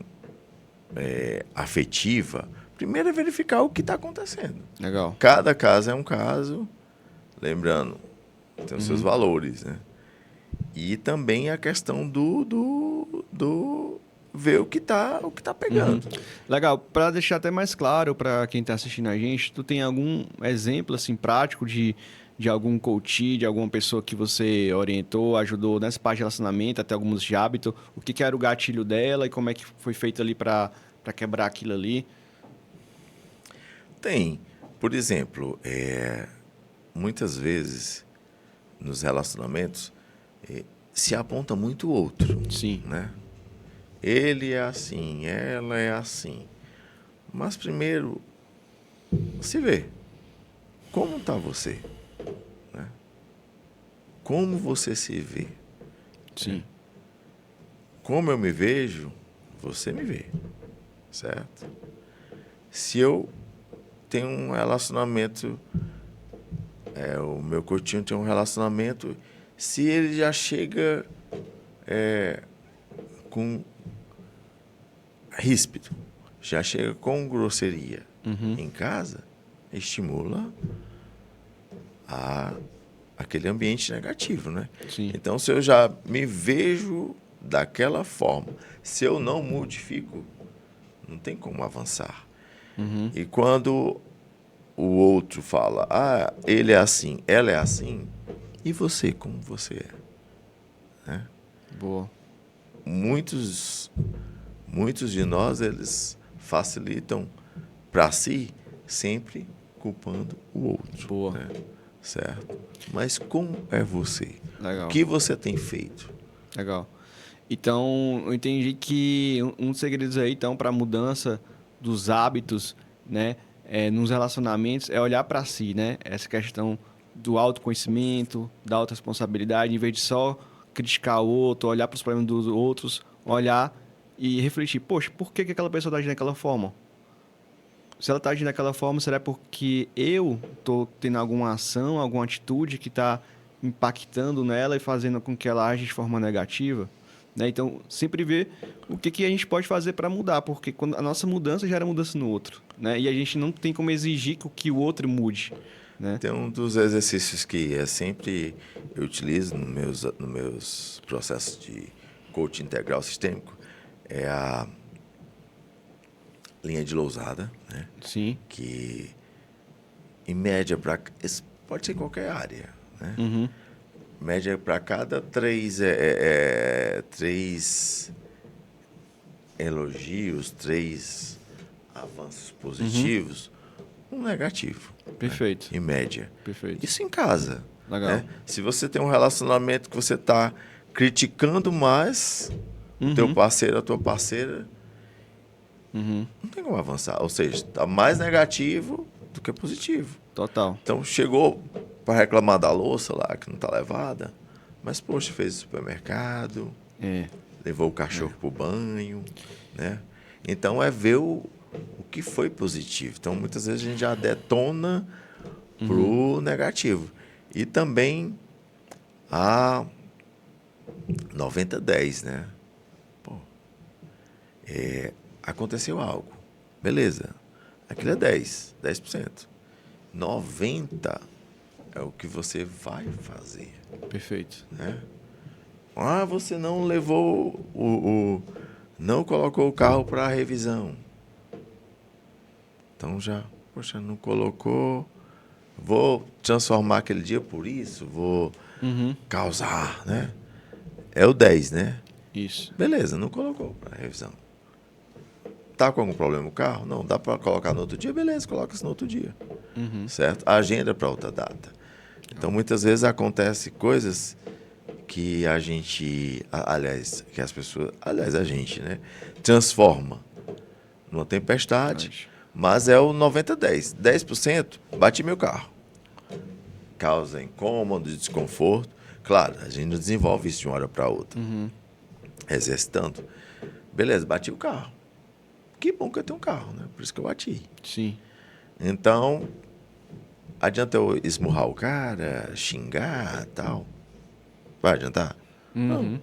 afetiva. Primeiro é verificar o que está acontecendo. Legal. Cada caso é um caso, lembrando, tem os seus valores, né? E também a questão do ver o que tá pegando. Legal. Para deixar até mais claro para quem está assistindo a gente, tu tem algum exemplo assim prático de algum coach, de alguma pessoa que você orientou, ajudou nessa parte de relacionamento, até alguns de hábito? O que era o gatilho dela e como é que foi feito ali para quebrar aquilo ali? Tem. Por exemplo, muitas vezes nos relacionamentos se aponta muito o outro. Sim. Né? Ele é assim, ela é assim. Mas primeiro, se vê. Como está você? Né? Como você se vê? Sim. Como eu me vejo, você me vê. Certo? Se eu tenho um relacionamento, o meu curtinho tem um relacionamento, se ele já chega com ríspido, já chega com grosseria em casa, estimula aquele ambiente negativo, né? Sim. Então, se eu já me vejo daquela forma, se eu não modifico, não tem como avançar. E quando o outro fala, ele é assim, ela é assim, e você, como você é? Né? Boa. Muitos de nós, eles facilitam para si, sempre culpando o outro. Boa. Né? Certo? Mas como é você? Legal. O que você tem feito? Legal. Então, eu entendi que um dos segredos aí, então, para a mudança dos hábitos, né, nos relacionamentos, é olhar para si, né? Essa questão do autoconhecimento, da autorresponsabilidade, em vez de só criticar o outro, olhar para os problemas dos outros, olhar e refletir, poxa, por que aquela pessoa está agindo daquela forma? Se ela está agindo daquela forma, será porque eu estou tendo alguma ação, alguma atitude que está impactando nela e fazendo com que ela age de forma negativa? Né? Então, sempre ver o que a gente pode fazer para mudar, porque quando a nossa mudança gera mudança no outro. Né? E a gente não tem como exigir que o outro mude. Né? Tem um dos exercícios que sempre eu utilizo nos meus processos de coaching integral sistêmico, é a linha de Lousada, né? Sim. Que, em média, pode ser qualquer área, né? Média para cada três elogios, 3 avanços positivos, um negativo. Perfeito. Né? Em média. Perfeito. Isso em casa. Legal. Né? Se você tem um relacionamento que você está criticando mais o teu parceiro, a tua parceira, não tem como avançar. Ou seja, está mais negativo do que positivo. Total. Então, chegou para reclamar da louça lá, que não está levada, mas, poxa, fez o supermercado, levou o cachorro para o banho, né? Então, é ver o que foi positivo. Então, muitas vezes a gente já detona pro negativo. E também a 90-10, né? Pô, aconteceu algo. Beleza. Aquilo é 10%. 90% é o que você vai fazer. Perfeito. Né? Ah, você não levou não colocou o carro para revisão. Então já, poxa, não colocou. Vou transformar aquele dia por isso, vou causar, né? É o 10, né? Isso. Beleza, não colocou para revisão. Tá com algum problema o carro? Não, dá para colocar no outro dia? Beleza, coloca isso no outro dia. Certo? Agenda para outra data. Então, muitas vezes acontece coisas que a gente, aliás, que as pessoas, aliás, a gente, né, transforma numa tempestade, mas é o 90-10. 10% bate meu carro. Causa incômodo, desconforto. Claro, a gente não desenvolve isso de uma hora para outra. Exercitando. Beleza, bati o carro. Que bom que eu tenho um carro, né? Por isso que eu bati. Sim. Então, adianta eu esmurrar o cara, xingar e tal? Vai adiantar? Não.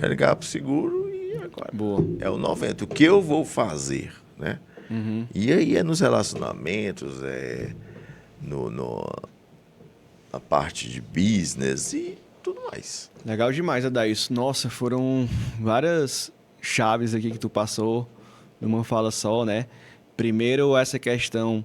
É ligar pro seguro e agora. Boa. É o 90. O que eu vou fazer, né? E aí é nos relacionamentos, na parte de business e tudo mais. Legal demais, Adair. Nossa, foram várias chaves aqui que tu passou numa fala só, né? Primeiro, essa questão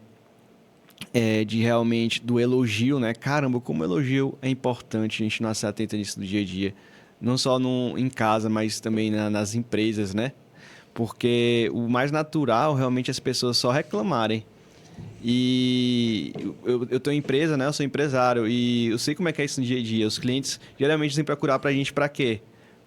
de realmente do elogio, né? Caramba, como elogio é importante, a gente não se atenta nisso no dia a dia. Não só em casa, mas também nas empresas, né? Porque o mais natural realmente é as pessoas só reclamarem. E eu tenho empresa, né? Eu sou empresário e eu sei como é que é isso no dia a dia. Os clientes geralmente vêm procurar pra gente pra quê?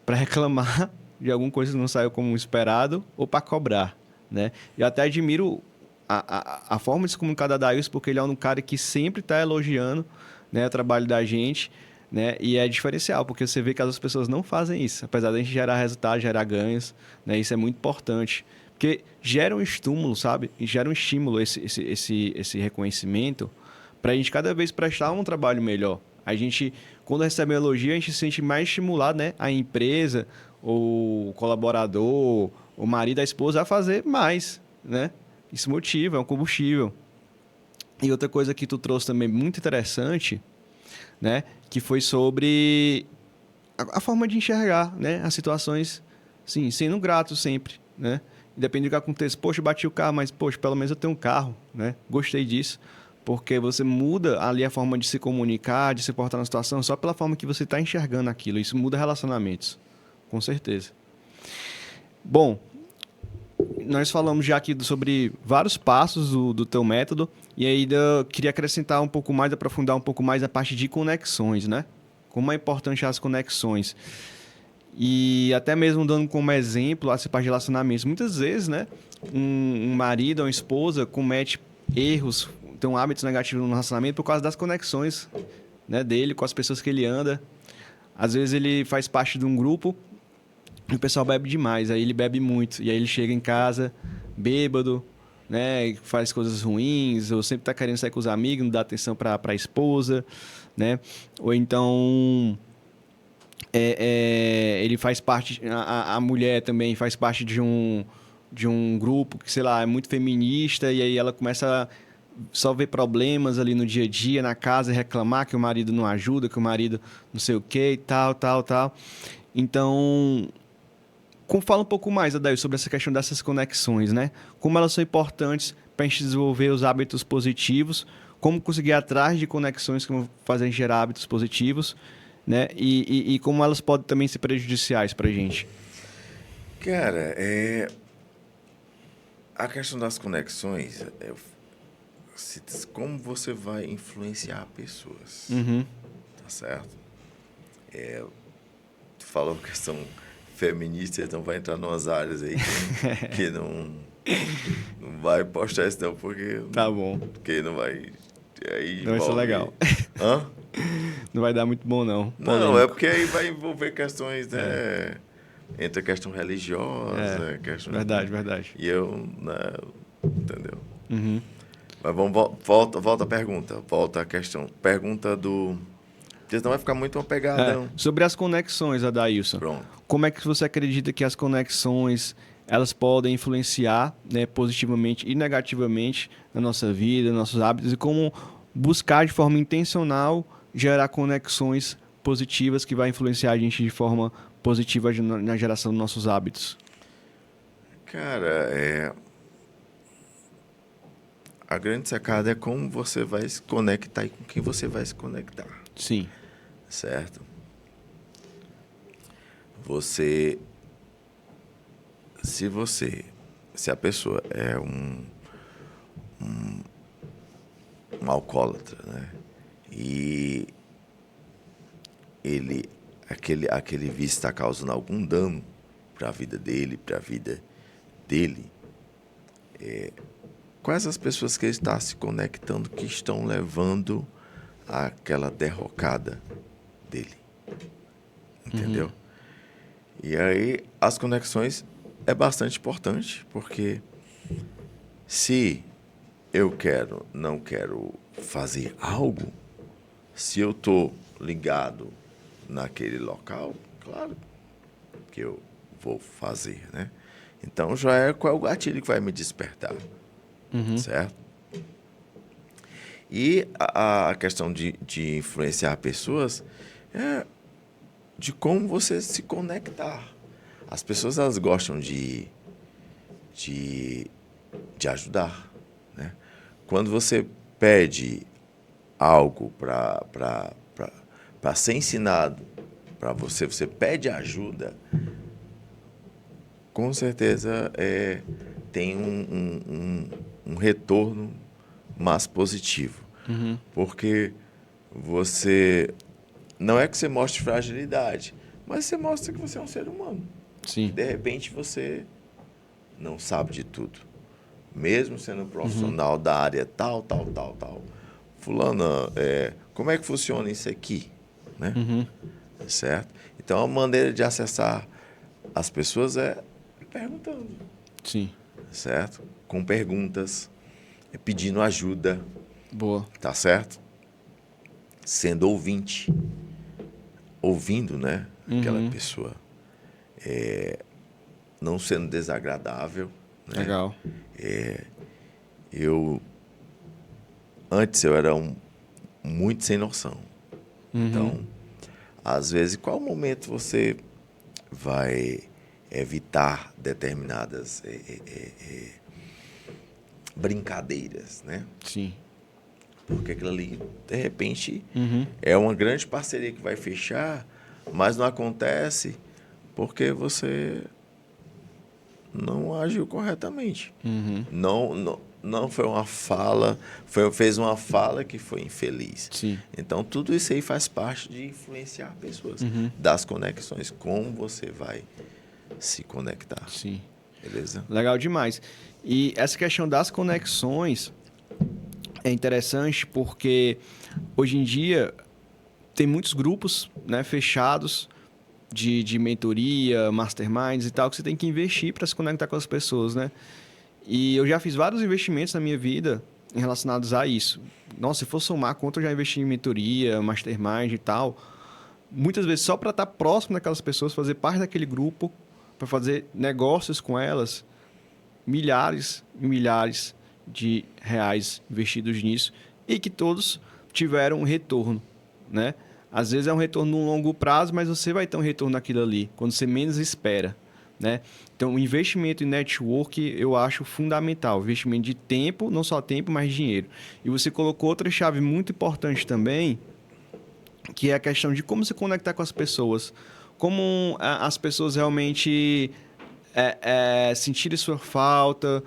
Pra reclamar de alguma coisa que não saiu como esperado ou pra cobrar, né? Eu até admiro a forma de se comunicar da Daílson, porque ele é um cara que sempre está elogiando, né, o trabalho da gente, né? E é diferencial, porque você vê que as outras pessoas não fazem isso. Apesar da gente gerar resultados, gerar ganhos, né? Isso é muito importante. Porque gera um estímulo, sabe? E gera um estímulo esse reconhecimento para a gente cada vez prestar um trabalho melhor. A gente, quando recebe um elogio, a gente se sente mais estimulado, né? A empresa, o colaborador, o marido, a esposa a fazer mais, né? Isso motiva, é um combustível. E outra coisa que tu trouxe também muito interessante, né? Que foi sobre a forma de enxergar, né? As situações, sim, sendo grato sempre, né? Independente do que aconteça. Poxa, bati o carro, mas, poxa, pelo menos eu tenho um carro, né? Gostei disso. Porque você muda ali a forma de se comunicar, de se portar na situação, só pela forma que você está enxergando aquilo. Isso muda relacionamentos, com certeza. Bom, nós falamos já aqui sobre vários passos do teu método e ainda queria acrescentar um pouco mais, aprofundar um pouco mais a parte de conexões, né? Como é importante as conexões. E até mesmo dando como exemplo essa parte de relacionamentos. Muitas vezes, né? Um marido ou uma esposa comete erros, tem hábitos negativos no relacionamento por causa das conexões, né, dele com as pessoas que ele anda. Às vezes ele faz parte de um grupo e o pessoal bebe demais, aí ele bebe muito. E aí ele chega em casa bêbado, né? Faz coisas ruins, ou sempre tá querendo sair com os amigos, não dá atenção para a esposa, né? Ou então ele faz parte, a mulher também faz parte de um grupo que, sei lá, é muito feminista, e aí ela começa a só ver problemas ali no dia a dia, na casa, e reclamar que o marido não ajuda, que o marido não sei o que e tal, tal, tal. Então, fala um pouco mais, Adair, sobre essa questão dessas conexões, né? Como elas são importantes para a gente desenvolver os hábitos positivos, como conseguir ir atrás de conexões que vão fazer a gente gerar hábitos positivos, né? E como elas podem também ser prejudiciais para a gente. Cara, a questão das conexões, como você vai influenciar pessoas, tá certo? Tu falou questão feminista, então vai entrar em umas áreas aí que não Não vai postar isso não, porque, Tá bom. porque não vai... Aí Não vai ser legal. Hã? Não vai dar muito bom, não. Não, é Polêmico. porque aí vai envolver questões, né? Entre a questão religiosa, questão... Verdade, verdade. E eu, né? Entendeu? Uhum. Mas vamos, volta a pergunta. Volta a questão. Pergunta do... Porque senão vai ficar muito uma pegada. Não? Sobre as conexões, Adailson. Pronto. Como é que você acredita que as conexões elas podem influenciar, né, positivamente e negativamente na nossa vida, nos nossos hábitos, e como buscar de forma intencional gerar conexões positivas que vai influenciar a gente de forma positiva na geração dos nossos hábitos? Cara, a grande sacada é como você vai se conectar e com quem você vai se conectar. Sim. Certo? Você... Se a pessoa é um alcoólatra, né? E aquele vício está causando algum dano para a vida dele, para a vida dele, quais as pessoas que ele está se conectando que estão levando àquela derrocada dele? Entendeu? E aí, as conexões é bastante importante, porque se eu não quero fazer algo, se eu estou ligado naquele local, claro que eu vou fazer, né? Então, já é qual é o gatilho que vai me despertar, certo? E a questão de influenciar pessoas é de como você se conectar. As pessoas, elas gostam de ajudar, né? Quando você pede algo para ser ensinado para você, você pede ajuda, com certeza tem um retorno mais positivo. Porque você... Não é que você mostre fragilidade, mas você mostra que você é um ser humano. Sim. De repente você não sabe de tudo. Mesmo sendo um profissional da área tal. Fulana, como é que funciona isso aqui? Né? Certo? Então, a maneira de acessar as pessoas é perguntando. Sim. Certo? Com perguntas, pedindo ajuda. Boa. Tá certo? Sendo ouvinte. Ouvindo, né? Aquela pessoa. Não sendo desagradável. Né? Legal. Antes eu era muito sem noção. Então, às vezes, qual momento você vai evitar determinadas brincadeiras, né? Sim. Porque aquilo ali, de repente, é uma grande parceria que vai fechar, mas não acontece porque você não agiu corretamente. Não foi uma fala, fez uma fala que foi infeliz. Sim. Então, tudo isso aí faz parte de influenciar pessoas, das conexões, como você vai se conectar. Sim. Beleza? Legal demais. E essa questão das conexões é interessante porque hoje em dia tem muitos grupos, né, fechados de mentoria, masterminds e tal, que você tem que investir para se conectar com as pessoas, né? E eu já fiz vários investimentos na minha vida relacionados a isso. Nossa, se for somar quanto eu já investi em mentoria, mastermind e tal, muitas vezes só para estar próximo daquelas pessoas, fazer parte daquele grupo, para fazer negócios com elas, milhares e milhares de reais investidos nisso e que todos tiveram um retorno, né? Às vezes é um retorno no longo prazo, mas você vai ter um retorno naquilo ali, quando você menos espera, né? Então, o investimento em network eu acho fundamental. Investimento de tempo, não só tempo, mas dinheiro. E você colocou outra chave muito importante também, que é a questão de como se conectar com as pessoas. Como as pessoas realmente sentirem sua falta,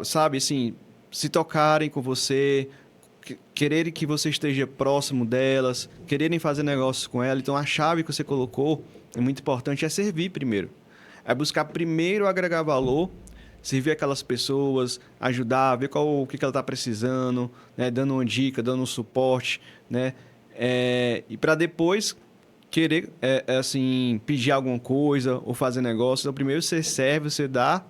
sabe, assim, se tocarem com você, quererem que você esteja próximo delas, quererem fazer negócios com ela. Então, a chave que você colocou é muito importante, é servir primeiro. É buscar primeiro agregar valor, servir aquelas pessoas, ajudar, ver o que ela está precisando, né? Dando uma dica, dando um suporte, né? E para depois querer, assim, pedir alguma coisa ou fazer negócio. Então, primeiro você serve, você dá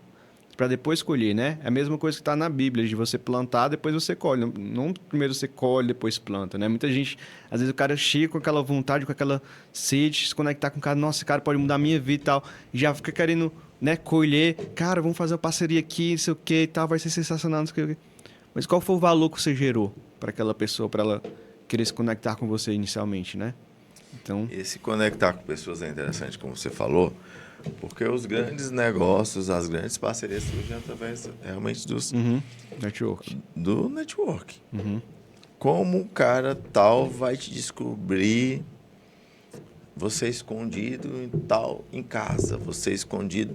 para depois colher, né? É a mesma coisa que está na Bíblia, de você plantar, depois você colhe. Não primeiro você colhe, depois planta, né? Muita gente, às vezes o cara chega com aquela vontade, com aquela sede, se conectar com o cara, nossa, esse cara pode mudar a minha vida e tal, e já fica querendo, né, colher. Cara, vamos fazer uma parceria aqui, não sei o que e tal, vai ser sensacional, não sei o que. Mas qual foi o valor que você gerou para aquela pessoa, para ela querer se conectar com você inicialmente, né? Então, E se conectar com pessoas é interessante, como você falou, porque os grandes negócios, as grandes parcerias surgem através realmente network. do network. Como um cara tal vai te descobrir você escondido em casa, você escondido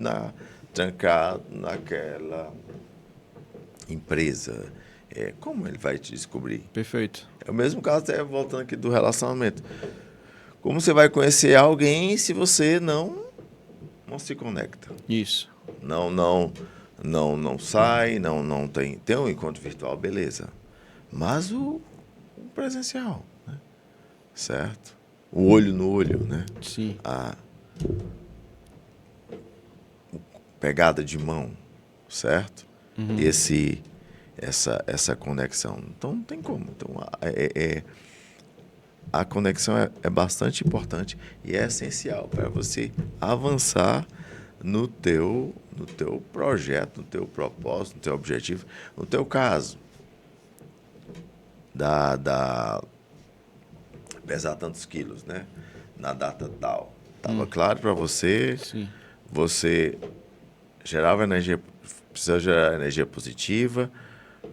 trancado naquela empresa. Como ele vai te descobrir? Perfeito. É o mesmo caso, até voltando aqui do relacionamento. Como você vai conhecer alguém se você não se conecta? Isso. Não sai, não tem um encontro virtual, beleza. Mas o presencial, né? Certo? O olho no olho, né? Sim. A pegada de mão, certo? Essa conexão. Então não tem como. Então a conexão é bastante importante e é essencial para você avançar no teu projeto, no teu propósito, no teu objetivo. No teu caso, pesar tantos quilos, né? Na data tal. Estava claro para você, Sim. você gerava energia, precisa gerar energia positiva,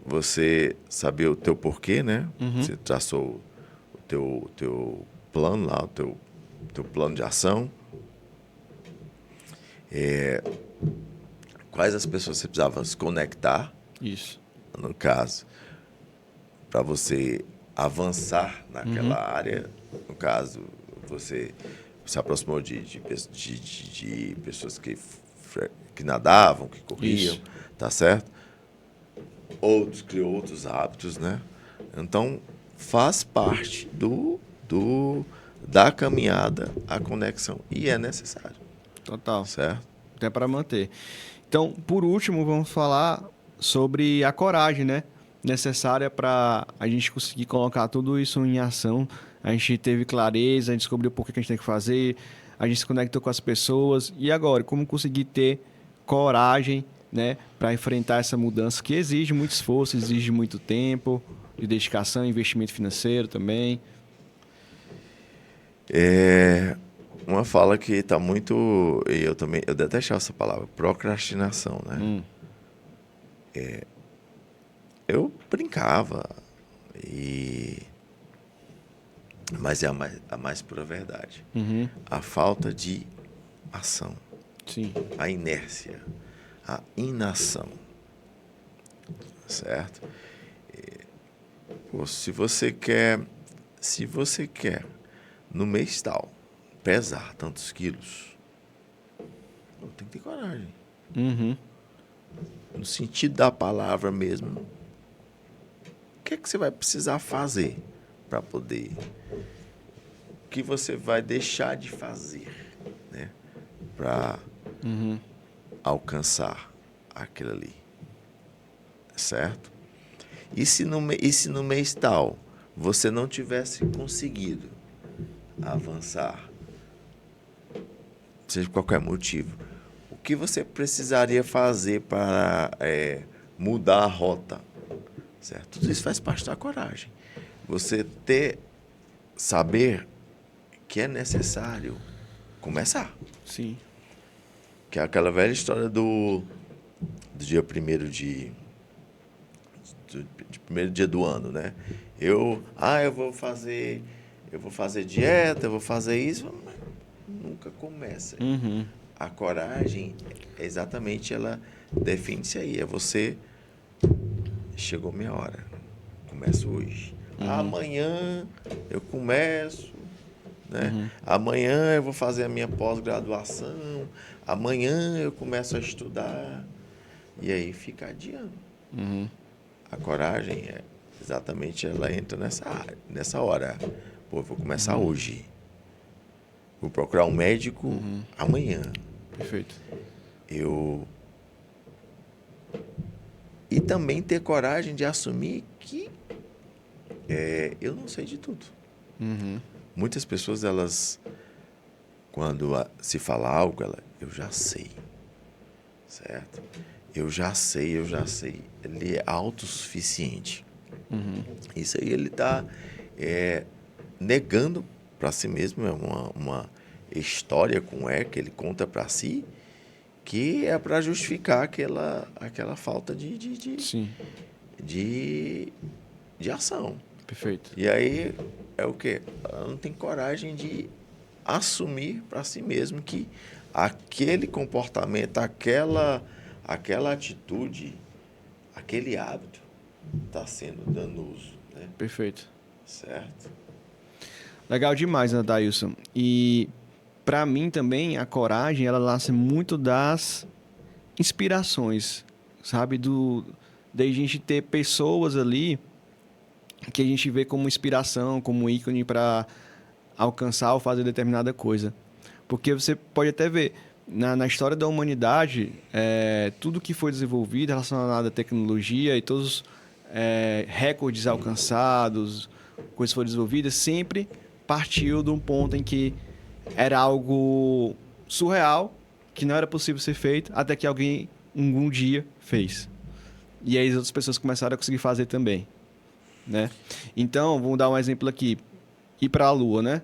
você sabia o teu porquê, né? Você traçou o teu plano lá, o teu plano de ação. Quais as pessoas você precisava se conectar, Isso. no caso, para você avançar naquela área. No caso, você se aproximou de pessoas que nadavam, que corriam, Isso. tá certo? Criou outros hábitos, né? Então, faz parte da caminhada a conexão. E é necessário, Total. certo? Até para manter. Então, por último, vamos falar sobre a coragem, né? Necessária para a gente conseguir colocar tudo isso em ação. A gente teve clareza, a gente descobriu por que a gente tem que fazer, a gente se conectou com as pessoas. E agora, como conseguir ter coragem, né? Para enfrentar essa mudança que exige muito esforço, exige muito tempo, de dedicação, investimento financeiro também. Uma fala que está muito... E eu detesto essa palavra, procrastinação, né? Eu brincava, mas é a mais pura verdade. A falta de ação, Sim. a inércia, a inação, certo? Se você quer, no mês tal, pesar tantos quilos, tem que ter coragem. No sentido da palavra mesmo. O que é que você vai precisar fazer para poder? O que você vai deixar de fazer, né? Para alcançar aquilo ali. Certo? E se no mês tal você não tivesse conseguido avançar, seja por qualquer motivo, o que você precisaria fazer para mudar a rota? Certo? Tudo isso faz parte da coragem. Você saber que é necessário começar. Sim. Que é aquela velha história do dia primeiro dia do ano, né? Eu vou fazer dieta, eu vou fazer isso, mas nunca começa. A coragem, exatamente, ela define-se aí. É você, chegou minha hora, começo hoje. Amanhã eu começo né? Amanhã eu vou fazer a minha pós-graduação, amanhã eu começo a estudar, e aí fica adiando. A coragem, exatamente, ela entra nessa hora. Pô, eu vou começar hoje. Vou procurar um médico amanhã. Perfeito. E também ter coragem de assumir que eu não sei de tudo. Muitas pessoas, elas, quando se fala algo, eu já sei. Certo? Eu já sei. Ele é autossuficiente. Isso aí ele está negando para si mesmo, é uma história que ele conta para si, que é para justificar aquela falta Sim. de ação. Perfeito. E aí é o quê? Ela não tem coragem de assumir para si mesmo que aquele comportamento, aquela atitude, aquele hábito está sendo danoso, né? Perfeito. Certo? Legal demais, né, Dailson? E para mim também a coragem, ela nasce muito das inspirações, sabe? De a gente ter pessoas ali que a gente vê como inspiração, como ícone para alcançar ou fazer determinada coisa. Porque você pode até ver, na história da humanidade, tudo que foi desenvolvido relacionado à tecnologia e todos os recordes alcançados, coisas que foram desenvolvidas, sempre partiu de um ponto em que era algo surreal, que não era possível ser feito, até que alguém, um dia, fez. E aí as outras pessoas começaram a conseguir fazer também, né? Então, vamos dar um exemplo aqui. Ir para a Lua, né?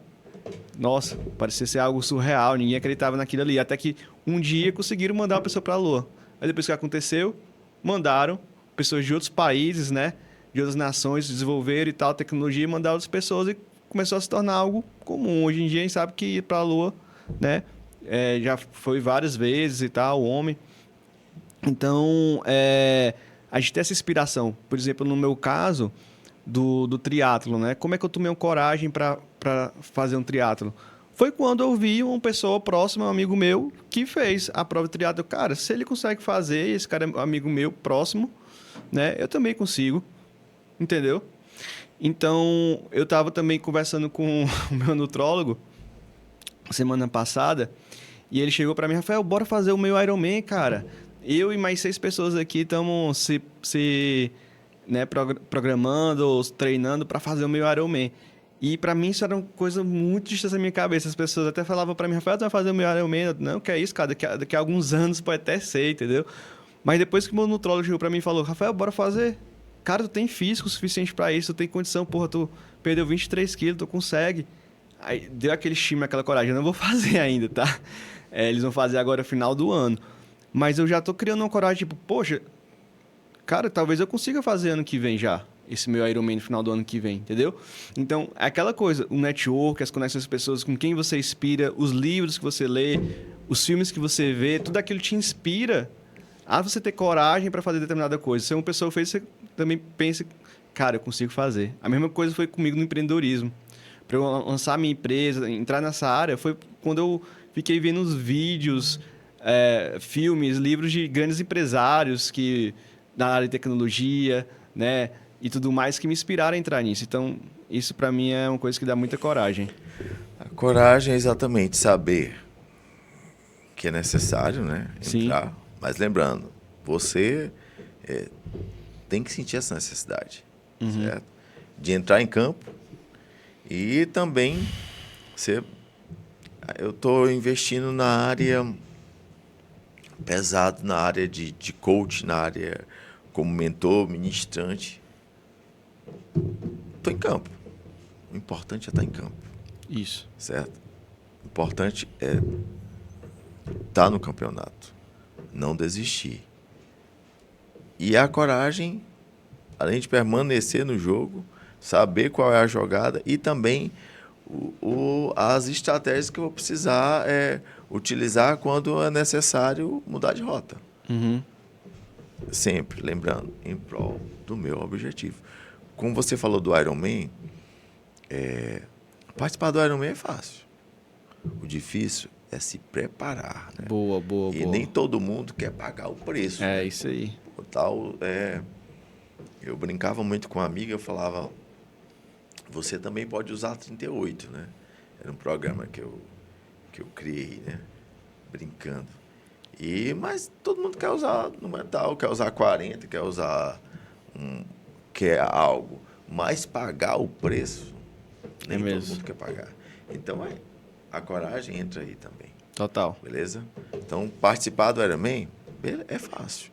Nossa, parecia ser algo surreal, ninguém acreditava naquilo ali. Até que um dia conseguiram mandar uma pessoa para a Lua. Aí depois que aconteceu, mandaram pessoas de outros países, né? De outras nações, desenvolveram e tal, tecnologia, e mandaram outras pessoas e começou a se tornar algo comum. Hoje em dia a gente sabe que ir para a Lua, né? Já foi várias vezes e tal, o homem. Então, a gente tem essa inspiração. Por exemplo, no meu caso, do triatlo, né? Como é que eu tomei coragem para fazer um triatlo? Foi quando eu vi uma pessoa próxima, um amigo meu, que fez a prova de triatlo. Cara, se ele consegue fazer, esse cara é amigo meu próximo, né? Eu também consigo, entendeu? Então, eu estava também conversando com o meu nutrólogo semana passada e ele chegou para mim, Rafael, bora fazer o meu Ironman, cara. Eu e mais 6 pessoas aqui estamos né, programando, treinando para fazer o meu Ironman. E para mim isso era uma coisa muito distante da minha cabeça. As pessoas até falavam para mim, Rafael, tu vai fazer o meu Ironman? Eu, não, que é isso, cara, daqui a alguns anos pode até ser, entendeu? Mas depois que o meu nutrólogo chegou para mim e falou, Rafael, bora fazer. Cara, tu tem físico suficiente para isso, tu tem condição, porra, tu perdeu 23 quilos, tu consegue. Aí deu aquele estímulo, aquela coragem. Eu não vou fazer ainda, tá? Eles vão fazer agora no final do ano. Mas eu já tô criando uma coragem, tipo, poxa, cara, talvez eu consiga fazer ano que vem já. Esse meu Ironman no final do ano que vem, entendeu? Então, é aquela coisa, o network, as conexões das pessoas com quem você inspira, os livros que você lê, os filmes que você vê, tudo aquilo te inspira a você ter coragem para fazer determinada coisa. Se uma pessoa fez, você também pensa, cara, eu consigo fazer. A mesma coisa foi comigo no empreendedorismo. Para eu lançar minha empresa, entrar nessa área, foi quando eu fiquei vendo os vídeos, filmes, livros de grandes empresários que na área de tecnologia, né, e tudo mais que me inspiraram a entrar nisso. Então, isso para mim é uma coisa que dá muita coragem. A coragem é exatamente saber que é necessário, né, entrar. Sim. Mas lembrando, você tem que sentir essa necessidade, certo? De entrar em campo e também eu estou investindo na área pesado, na área de coach, na área como mentor, ministrante. Estou em campo. O importante é estar em campo. Isso. Certo? O importante é estar no campeonato. Não desistir. E a coragem, além de permanecer no jogo, saber qual é a jogada e também as estratégias que eu vou precisar utilizar quando é necessário mudar de rota. Sempre, lembrando, em prol do meu objetivo. Como você falou do Ironman, Participar do Ironman é fácil. O difícil é se preparar, né? Boa, E nem todo mundo quer pagar o preço, É né? isso aí. O tal, eu brincava muito com uma amiga, eu falava, você também pode usar 38, né? Era um programa que eu criei, né? Brincando. Mas todo mundo quer usar no mental, quer usar 40, quer algo. Mas pagar o preço, nem todo mesmo. mundo quer pagar. Então, a coragem entra aí também. Total. Beleza? Então, participar do Ironman é fácil.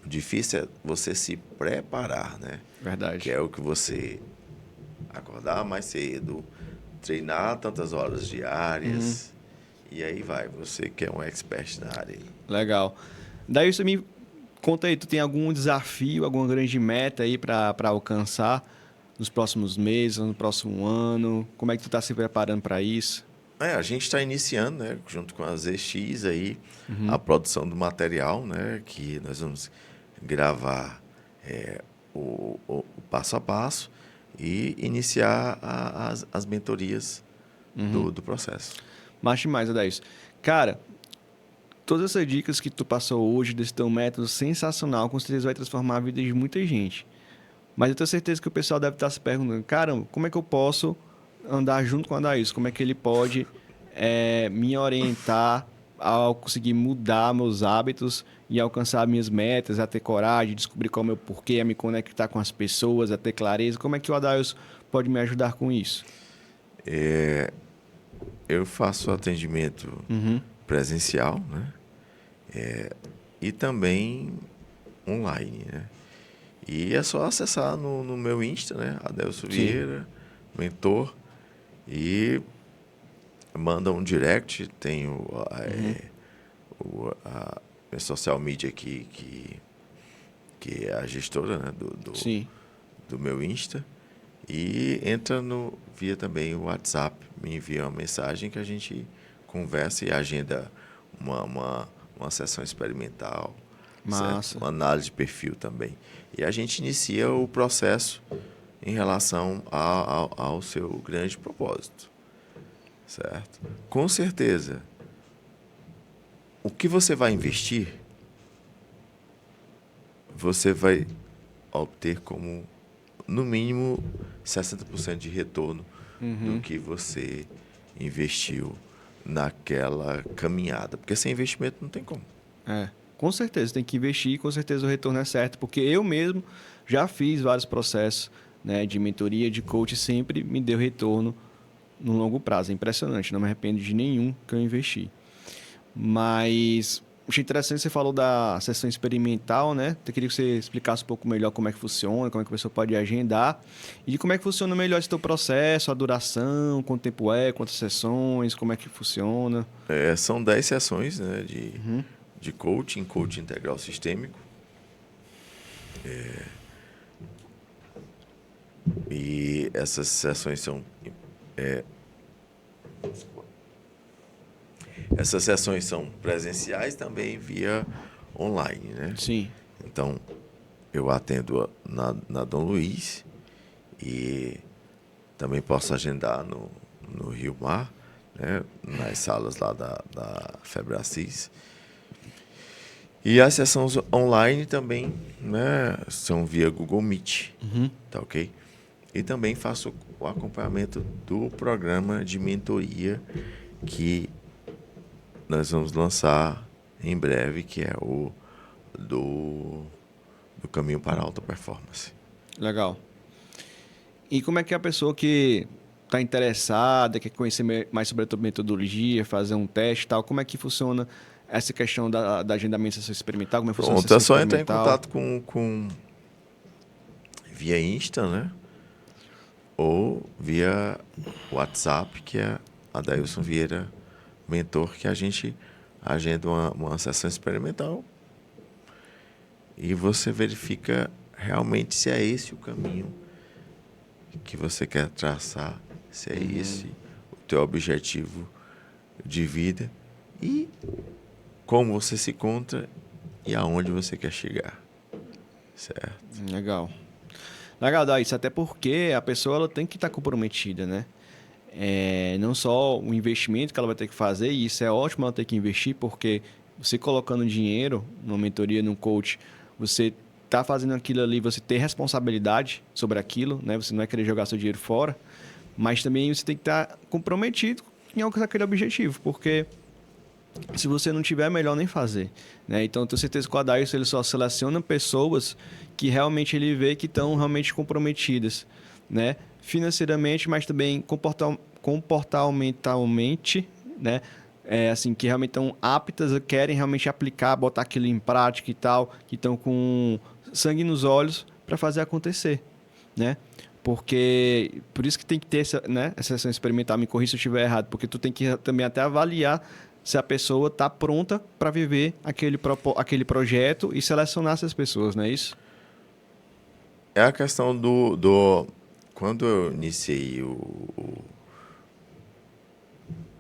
O difícil é você se preparar, né? Verdade. Que é o que você acordar mais cedo, treinar tantas horas diárias, e aí vai, você que é um expert na área. Legal. Daí você me conta aí, tu tem algum desafio, alguma grande meta aí para alcançar nos próximos meses, no próximo ano? Como é que tu tá se preparando para isso? A gente está iniciando, né, junto com a ZX aí, a produção do material, né, que nós vamos gravar o passo a passo e iniciar as mentorias do processo. Mas demais, Adair. Cara, todas essas dicas que tu passou hoje desse teu método sensacional, com certeza vai transformar a vida de muita gente. Mas eu tenho certeza que o pessoal deve estar se perguntando, caramba, como é que eu posso andar junto com o Adair? Como é que ele pode me orientar ao conseguir mudar meus hábitos e alcançar minhas metas, a ter coragem, descobrir qual é o meu porquê, a me conectar com as pessoas, a ter clareza? Como é que o Adair pode me ajudar com isso? Eu faço atendimento presencial, né? E também online, né? E é só acessar no meu Insta, né? Adelson Vieira, mentor, e manda um direct. Tenho a minha social media aqui, que é a gestora, né? do meu Insta. E entra via também o WhatsApp, me envia uma mensagem que a gente conversa e agenda uma sessão experimental, certo? Uma análise de perfil também. E a gente inicia o processo em relação ao seu grande propósito, certo? Com certeza, o que você vai investir, você vai obter como, no mínimo, 60% de retorno do que você investiu naquela caminhada. Porque sem investimento não tem como. Com certeza, tem que investir e com certeza o retorno é certo. Porque eu mesmo já fiz vários processos, né, de mentoria, de coach, sempre me deu retorno no longo prazo. É impressionante, não me arrependo de nenhum que eu investi. Mas achei interessante, você falou da sessão experimental, né? Eu queria que você explicasse um pouco melhor como é que funciona, como é que a pessoa pode agendar e como é que funciona melhor esse teu processo, a duração, quanto tempo quantas sessões, como é que funciona. São 10 sessões, né, de coaching integral sistêmico. E essas sessões são presenciais, também via online, né? Sim. Então, eu atendo na Dom Luiz e também posso agendar no Rio Mar, né? Nas salas lá da Febracis. E as sessões online também, né? São via Google Meet, tá ok? E também faço o acompanhamento do programa de mentoria que nós vamos lançar em breve, que é o do Caminho para a Alta Performance. Legal. E como é que a pessoa que está interessada, quer conhecer mais sobre a tua metodologia, fazer um teste e tal, como é que funciona essa questão da agendamento sessão experimental? Como é que funciona a Pronto, sessão é só entrar em experimental? contato com via Insta, né? Ou via WhatsApp, que é Adailson Vieira Mentor, que a gente agenda uma sessão experimental e você verifica realmente se é esse o caminho que você quer traçar, se é esse o teu objetivo de vida e como você se encontra e aonde você quer chegar, certo? Legal. Legal, Daís, até porque a pessoa ela tem que estar comprometida, né? não só o investimento que ela vai ter que fazer, e isso é ótimo ela ter que investir, porque você colocando dinheiro numa mentoria, num coach, você está fazendo aquilo ali, você tem responsabilidade sobre aquilo, né? Você não vai querer jogar seu dinheiro fora, mas também você tem que estar comprometido em alcançar aquele objetivo, porque se você não tiver, é melhor nem fazer, né? Então, eu tenho certeza que o Adailson ele só seleciona pessoas que realmente ele vê que estão realmente comprometidas, né? Financeiramente, mas também comportamentalmente, né? Assim, que realmente estão aptas, querem realmente aplicar, botar aquilo em prática e tal, que estão com sangue nos olhos para fazer acontecer, né? Porque, por isso que tem que ter essa, né, essa sessão experimental, me corrija se eu estiver errado, porque tu tem que também até avaliar se a pessoa está pronta para viver aquele projeto e selecionar essas pessoas, não é isso? É a questão quando eu iniciei o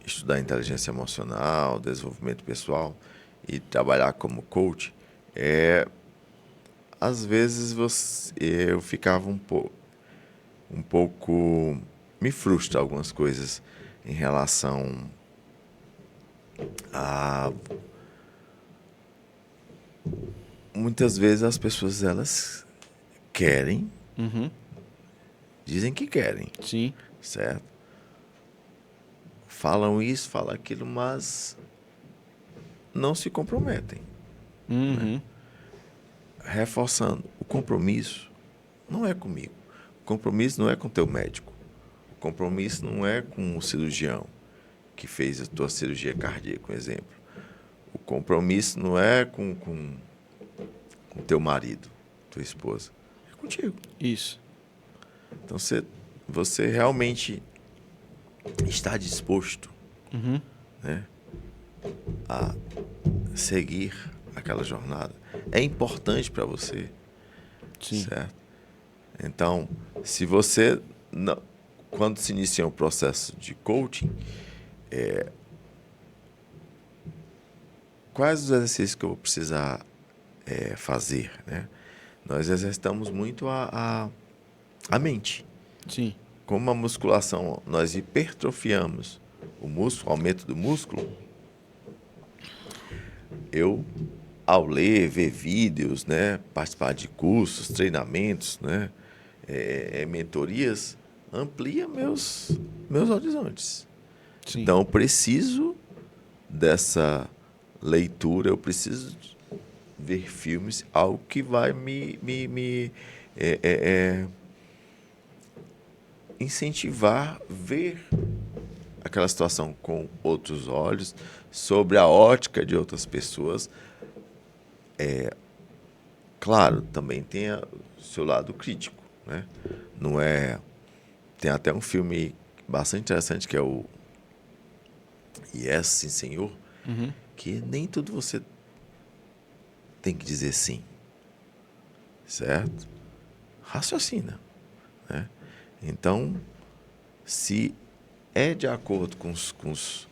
estudar inteligência emocional, desenvolvimento pessoal e trabalhar como coach, às vezes eu ficava um pouco me frustra algumas coisas em relação a muitas vezes as pessoas elas querem, Uhum. dizem que querem, Sim. certo? Falam isso, falam aquilo, mas não se comprometem. Uhum. Reforçando, o compromisso não é comigo. O compromisso não é com o teu médico. O compromisso não é com o cirurgião que fez a tua cirurgia cardíaca, por exemplo. O compromisso não é com o teu marido, tua esposa. É contigo. Isso. Então, você realmente está disposto, Uhum. né, a seguir aquela jornada. É importante para você, Sim. certo? Então, se você, quando se inicia um processo de coaching, quais os exercícios que eu vou precisar fazer, né? Nós exercitamos muito a mente. Sim. Como a musculação, nós hipertrofiamos o músculo, aumento do músculo, eu, ao ler, ver vídeos, né, participar de cursos, treinamentos, né, mentorias, amplia meus horizontes. Sim. Então, eu preciso dessa leitura, eu preciso ver filmes, algo que vai me incentivar a ver aquela situação com outros olhos, sobre a ótica de outras pessoas. Claro, também tem o seu lado crítico, né? Não é... Tem até um filme bastante interessante que é o Yes, Sim, Senhor, Uhum. que nem tudo você tem que dizer sim, certo? Raciocina, né? Então, se é de acordo com os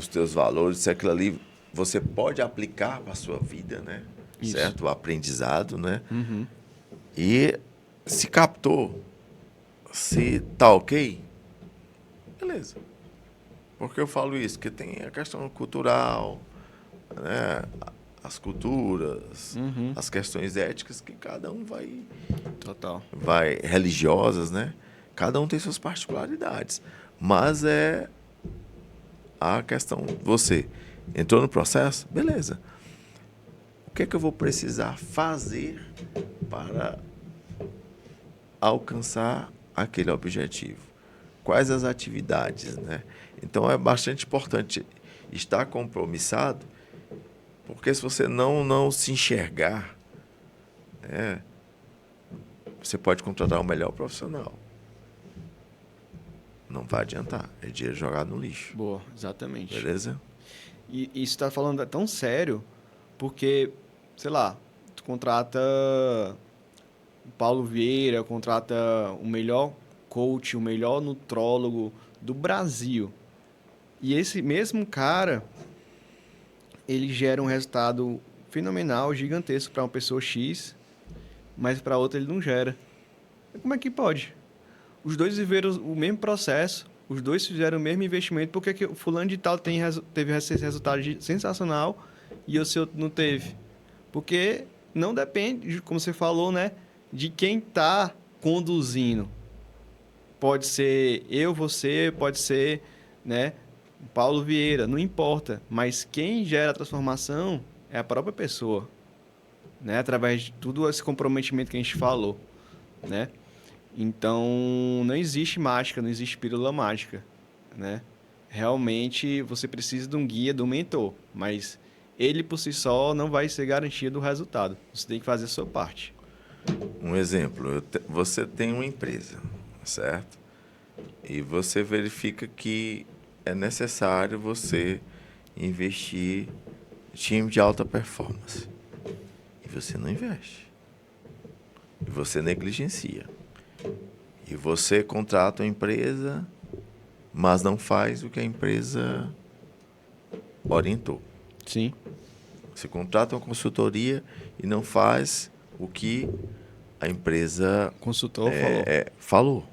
teus valores, se aquilo ali você pode aplicar para a sua vida, né? Isso. Certo? O aprendizado, né? Uhum. E se captou, se tá ok, beleza. Por que eu falo isso? Porque tem a questão cultural, né? As culturas, Uhum. as questões éticas que cada um Total. vai religiosas, né? Cada um tem suas particularidades, mas é a questão, você entrou no processo, beleza. O que é que eu vou precisar fazer para alcançar aquele objetivo? Quais as atividades, né? Então é bastante importante estar compromissado, porque se você não se enxergar, né, você pode contratar o melhor profissional. Não vai adiantar. É dinheiro jogado no lixo. Boa, exatamente. Beleza? E isso tá falando tão sério, porque, sei lá, tu contrata o Paulo Vieira, contrata o melhor coach, o melhor nutrólogo do Brasil. E esse mesmo cara, ele gera um resultado fenomenal, gigantesco para uma pessoa X, mas para outra ele não gera. Como é que pode? Os dois viveram o mesmo processo, Os dois fizeram o mesmo investimento, por que que o fulano de tal teve esse resultado sensacional e o seu não teve? Porque não depende, como você falou, né, de quem está conduzindo. Pode ser eu, você, pode ser, né, Paulo Vieira, não importa. Mas quem gera a transformação é a própria pessoa, né, através de tudo esse comprometimento que a gente falou, né? Então, não existe mágica, não existe pílula mágica, né? Realmente, você precisa de um guia, de um mentor, mas ele por si só não vai ser garantia do resultado. Você tem que fazer a sua parte. Um exemplo, você tem uma empresa, certo? E você verifica que é necessário você investir em time de alta performance. E você não investe. E você negligencia. E você contrata uma empresa, mas não faz o que a empresa orientou. Sim. Você contrata uma consultoria e não faz o que a empresa O consultor falou. falou.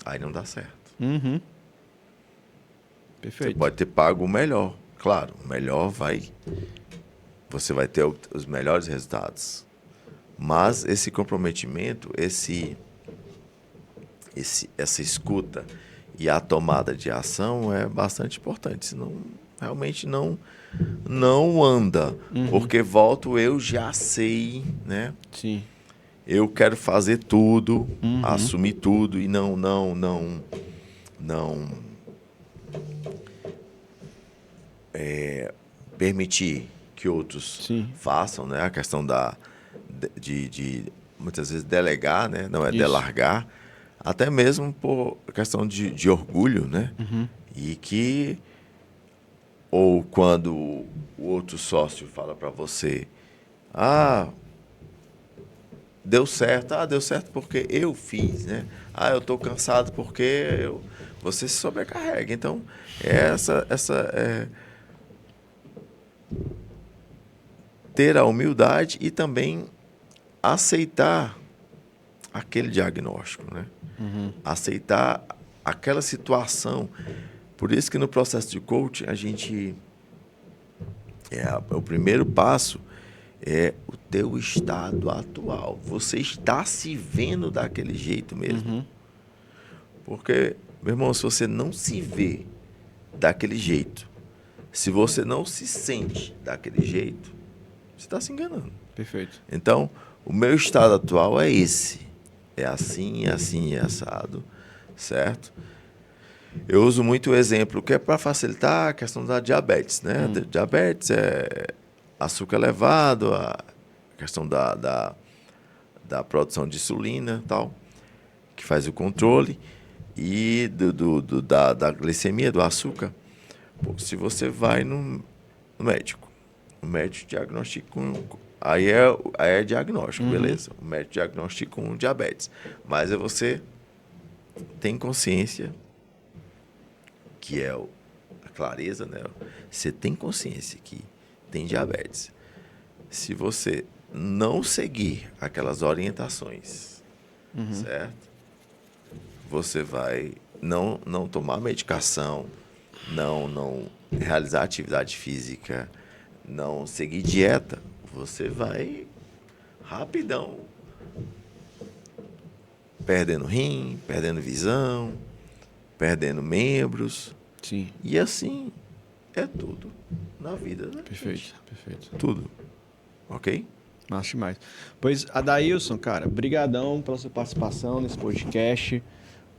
Aí não dá certo. Uhum. Você Perfeito. pode ter pago o melhor. Claro, o melhor vai... Você vai ter os melhores resultados. Mas esse comprometimento, essa escuta e a tomada de ação é bastante importante. Senão, realmente não anda. Porque volto, eu já sei, né? Sim. Eu quero fazer tudo, assumir tudo e não permitir que outros Sim. façam, né? A questão de muitas vezes delegar, né? Não é Isso. delargar, até mesmo por questão de orgulho, né? E que ou quando o outro sócio fala para você, deu certo, deu certo porque eu fiz, né? Eu tô cansado porque você se sobrecarrega. Então, ter a humildade e também aceitar aquele diagnóstico, né? Aceitar aquela situação. Por isso que no processo de coaching a gente o primeiro passo é o teu estado atual. Você está se vendo daquele jeito mesmo? Porque, meu irmão, se você não se vê daquele jeito, se você não se sente daquele jeito, você está se enganando. Perfeito. Então, o meu estado atual é esse. É assim, assim, assado, certo? Eu uso muito o exemplo que é para facilitar a questão da diabetes, né? Diabetes é açúcar elevado, a questão da produção de insulina, tal, que faz o controle, e da glicemia, do açúcar. Pô, se você vai no médico, o médico diagnostica aí é diagnóstico, beleza. O médico diagnostica com diabetes. Mas você tem consciência, que é a clareza, né? Você tem consciência que tem diabetes. Se você não seguir aquelas orientações, certo? Você vai não tomar medicação, não realizar atividade física, não seguir dieta, você vai rapidão perdendo rim, perdendo visão, perdendo membros. Sim. E assim é tudo na vida, né? Perfeito. Perfeito. Tudo. Ok? Massa demais. Pois, Adailson, cara, brigadão pela sua participação nesse podcast.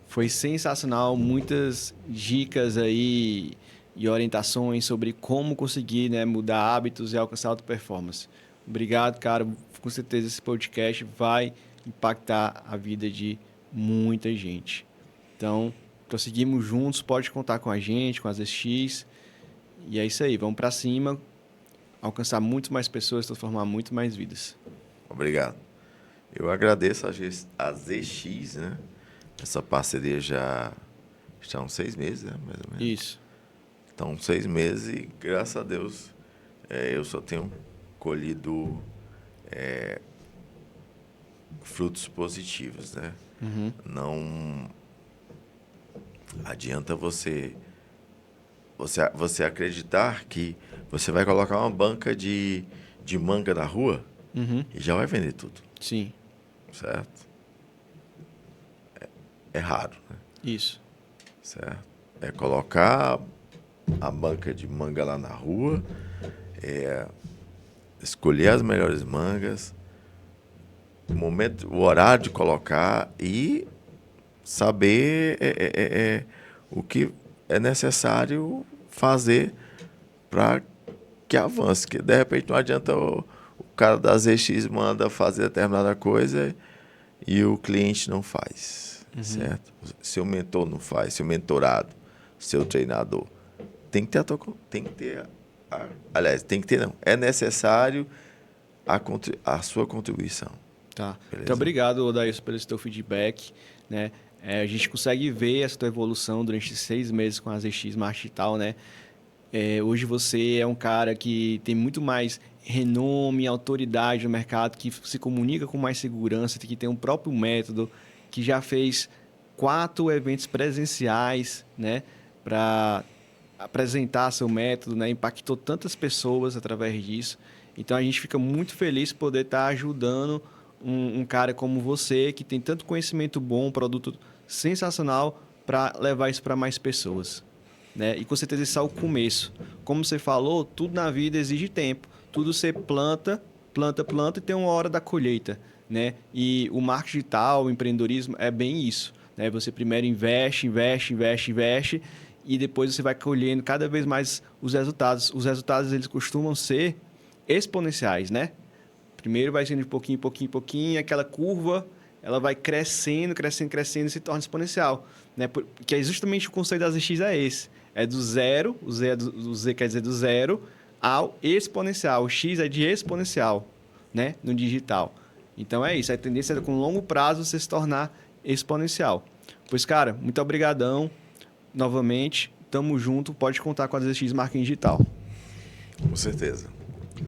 Foi sensacional, muitas dicas aí e orientações sobre como conseguir, né, mudar hábitos e alcançar alta performance. Obrigado, cara. Com certeza esse podcast vai impactar a vida de muita gente. Então, prosseguimos juntos, pode contar com a gente, com as SX. E é isso aí, vamos para cima, alcançar muito mais pessoas, transformar muito mais vidas. Obrigado. Eu agradeço a ZX, né? Essa parceria já está há uns 6 meses, né? Mais ou menos. Isso. Então, 6 meses e, graças a Deus, eu só tenho colhido frutos positivos, né? Não Adianta você acreditar que você vai colocar uma banca de manga na rua Uhum. e já vai vender tudo, Sim, certo? É raro, né? isso. Certo? É colocar a banca de manga lá na rua, escolher as melhores mangas, o horário de colocar e saber o que é necessário fazer para que avance. Que de repente não adianta o cara da ZX manda fazer determinada coisa e o cliente não faz, certo? Seu mentor não faz, seu mentorado, seu treinador. Tem que ter aliás, tem que ter não. É necessário a sua contribuição. Tá. Muito Beleza? obrigado, Odair, pelo seu feedback, né? A gente consegue ver essa tua evolução durante 6 meses com a ZX Market e tal, né? Hoje você é um cara que tem muito mais renome, autoridade no mercado, que se comunica com mais segurança, que tem um próprio método, que já fez 4 eventos presenciais, né? Para apresentar seu método, né? Impactou tantas pessoas através disso. Então a gente fica muito feliz por poder estar ajudando um cara como você, que tem tanto conhecimento bom, um produto sensacional, para levar isso para mais pessoas, né? E com certeza esse é o começo. Como você falou, tudo na vida exige tempo. Tudo você planta, planta, planta e tem uma hora da colheita, né? E o marketing digital, o empreendedorismo é bem isso, né? Você primeiro investe, investe, investe, investe e depois você vai colhendo cada vez mais os resultados. Os resultados eles costumam ser exponenciais, né? Primeiro vai sendo de pouquinho, pouquinho, pouquinho, aquela curva, ela vai crescendo, crescendo, crescendo e se torna exponencial, né? Que é justamente o conceito das ZX é esse. É do zero, o Z quer dizer do zero, ao exponencial. O X é de exponencial, né? No digital. Então é isso, a tendência é com longo prazo você se tornar exponencial. Pois, cara, muito obrigadão novamente. Tamo junto, pode contar com a ZX Marketing Digital. Com certeza.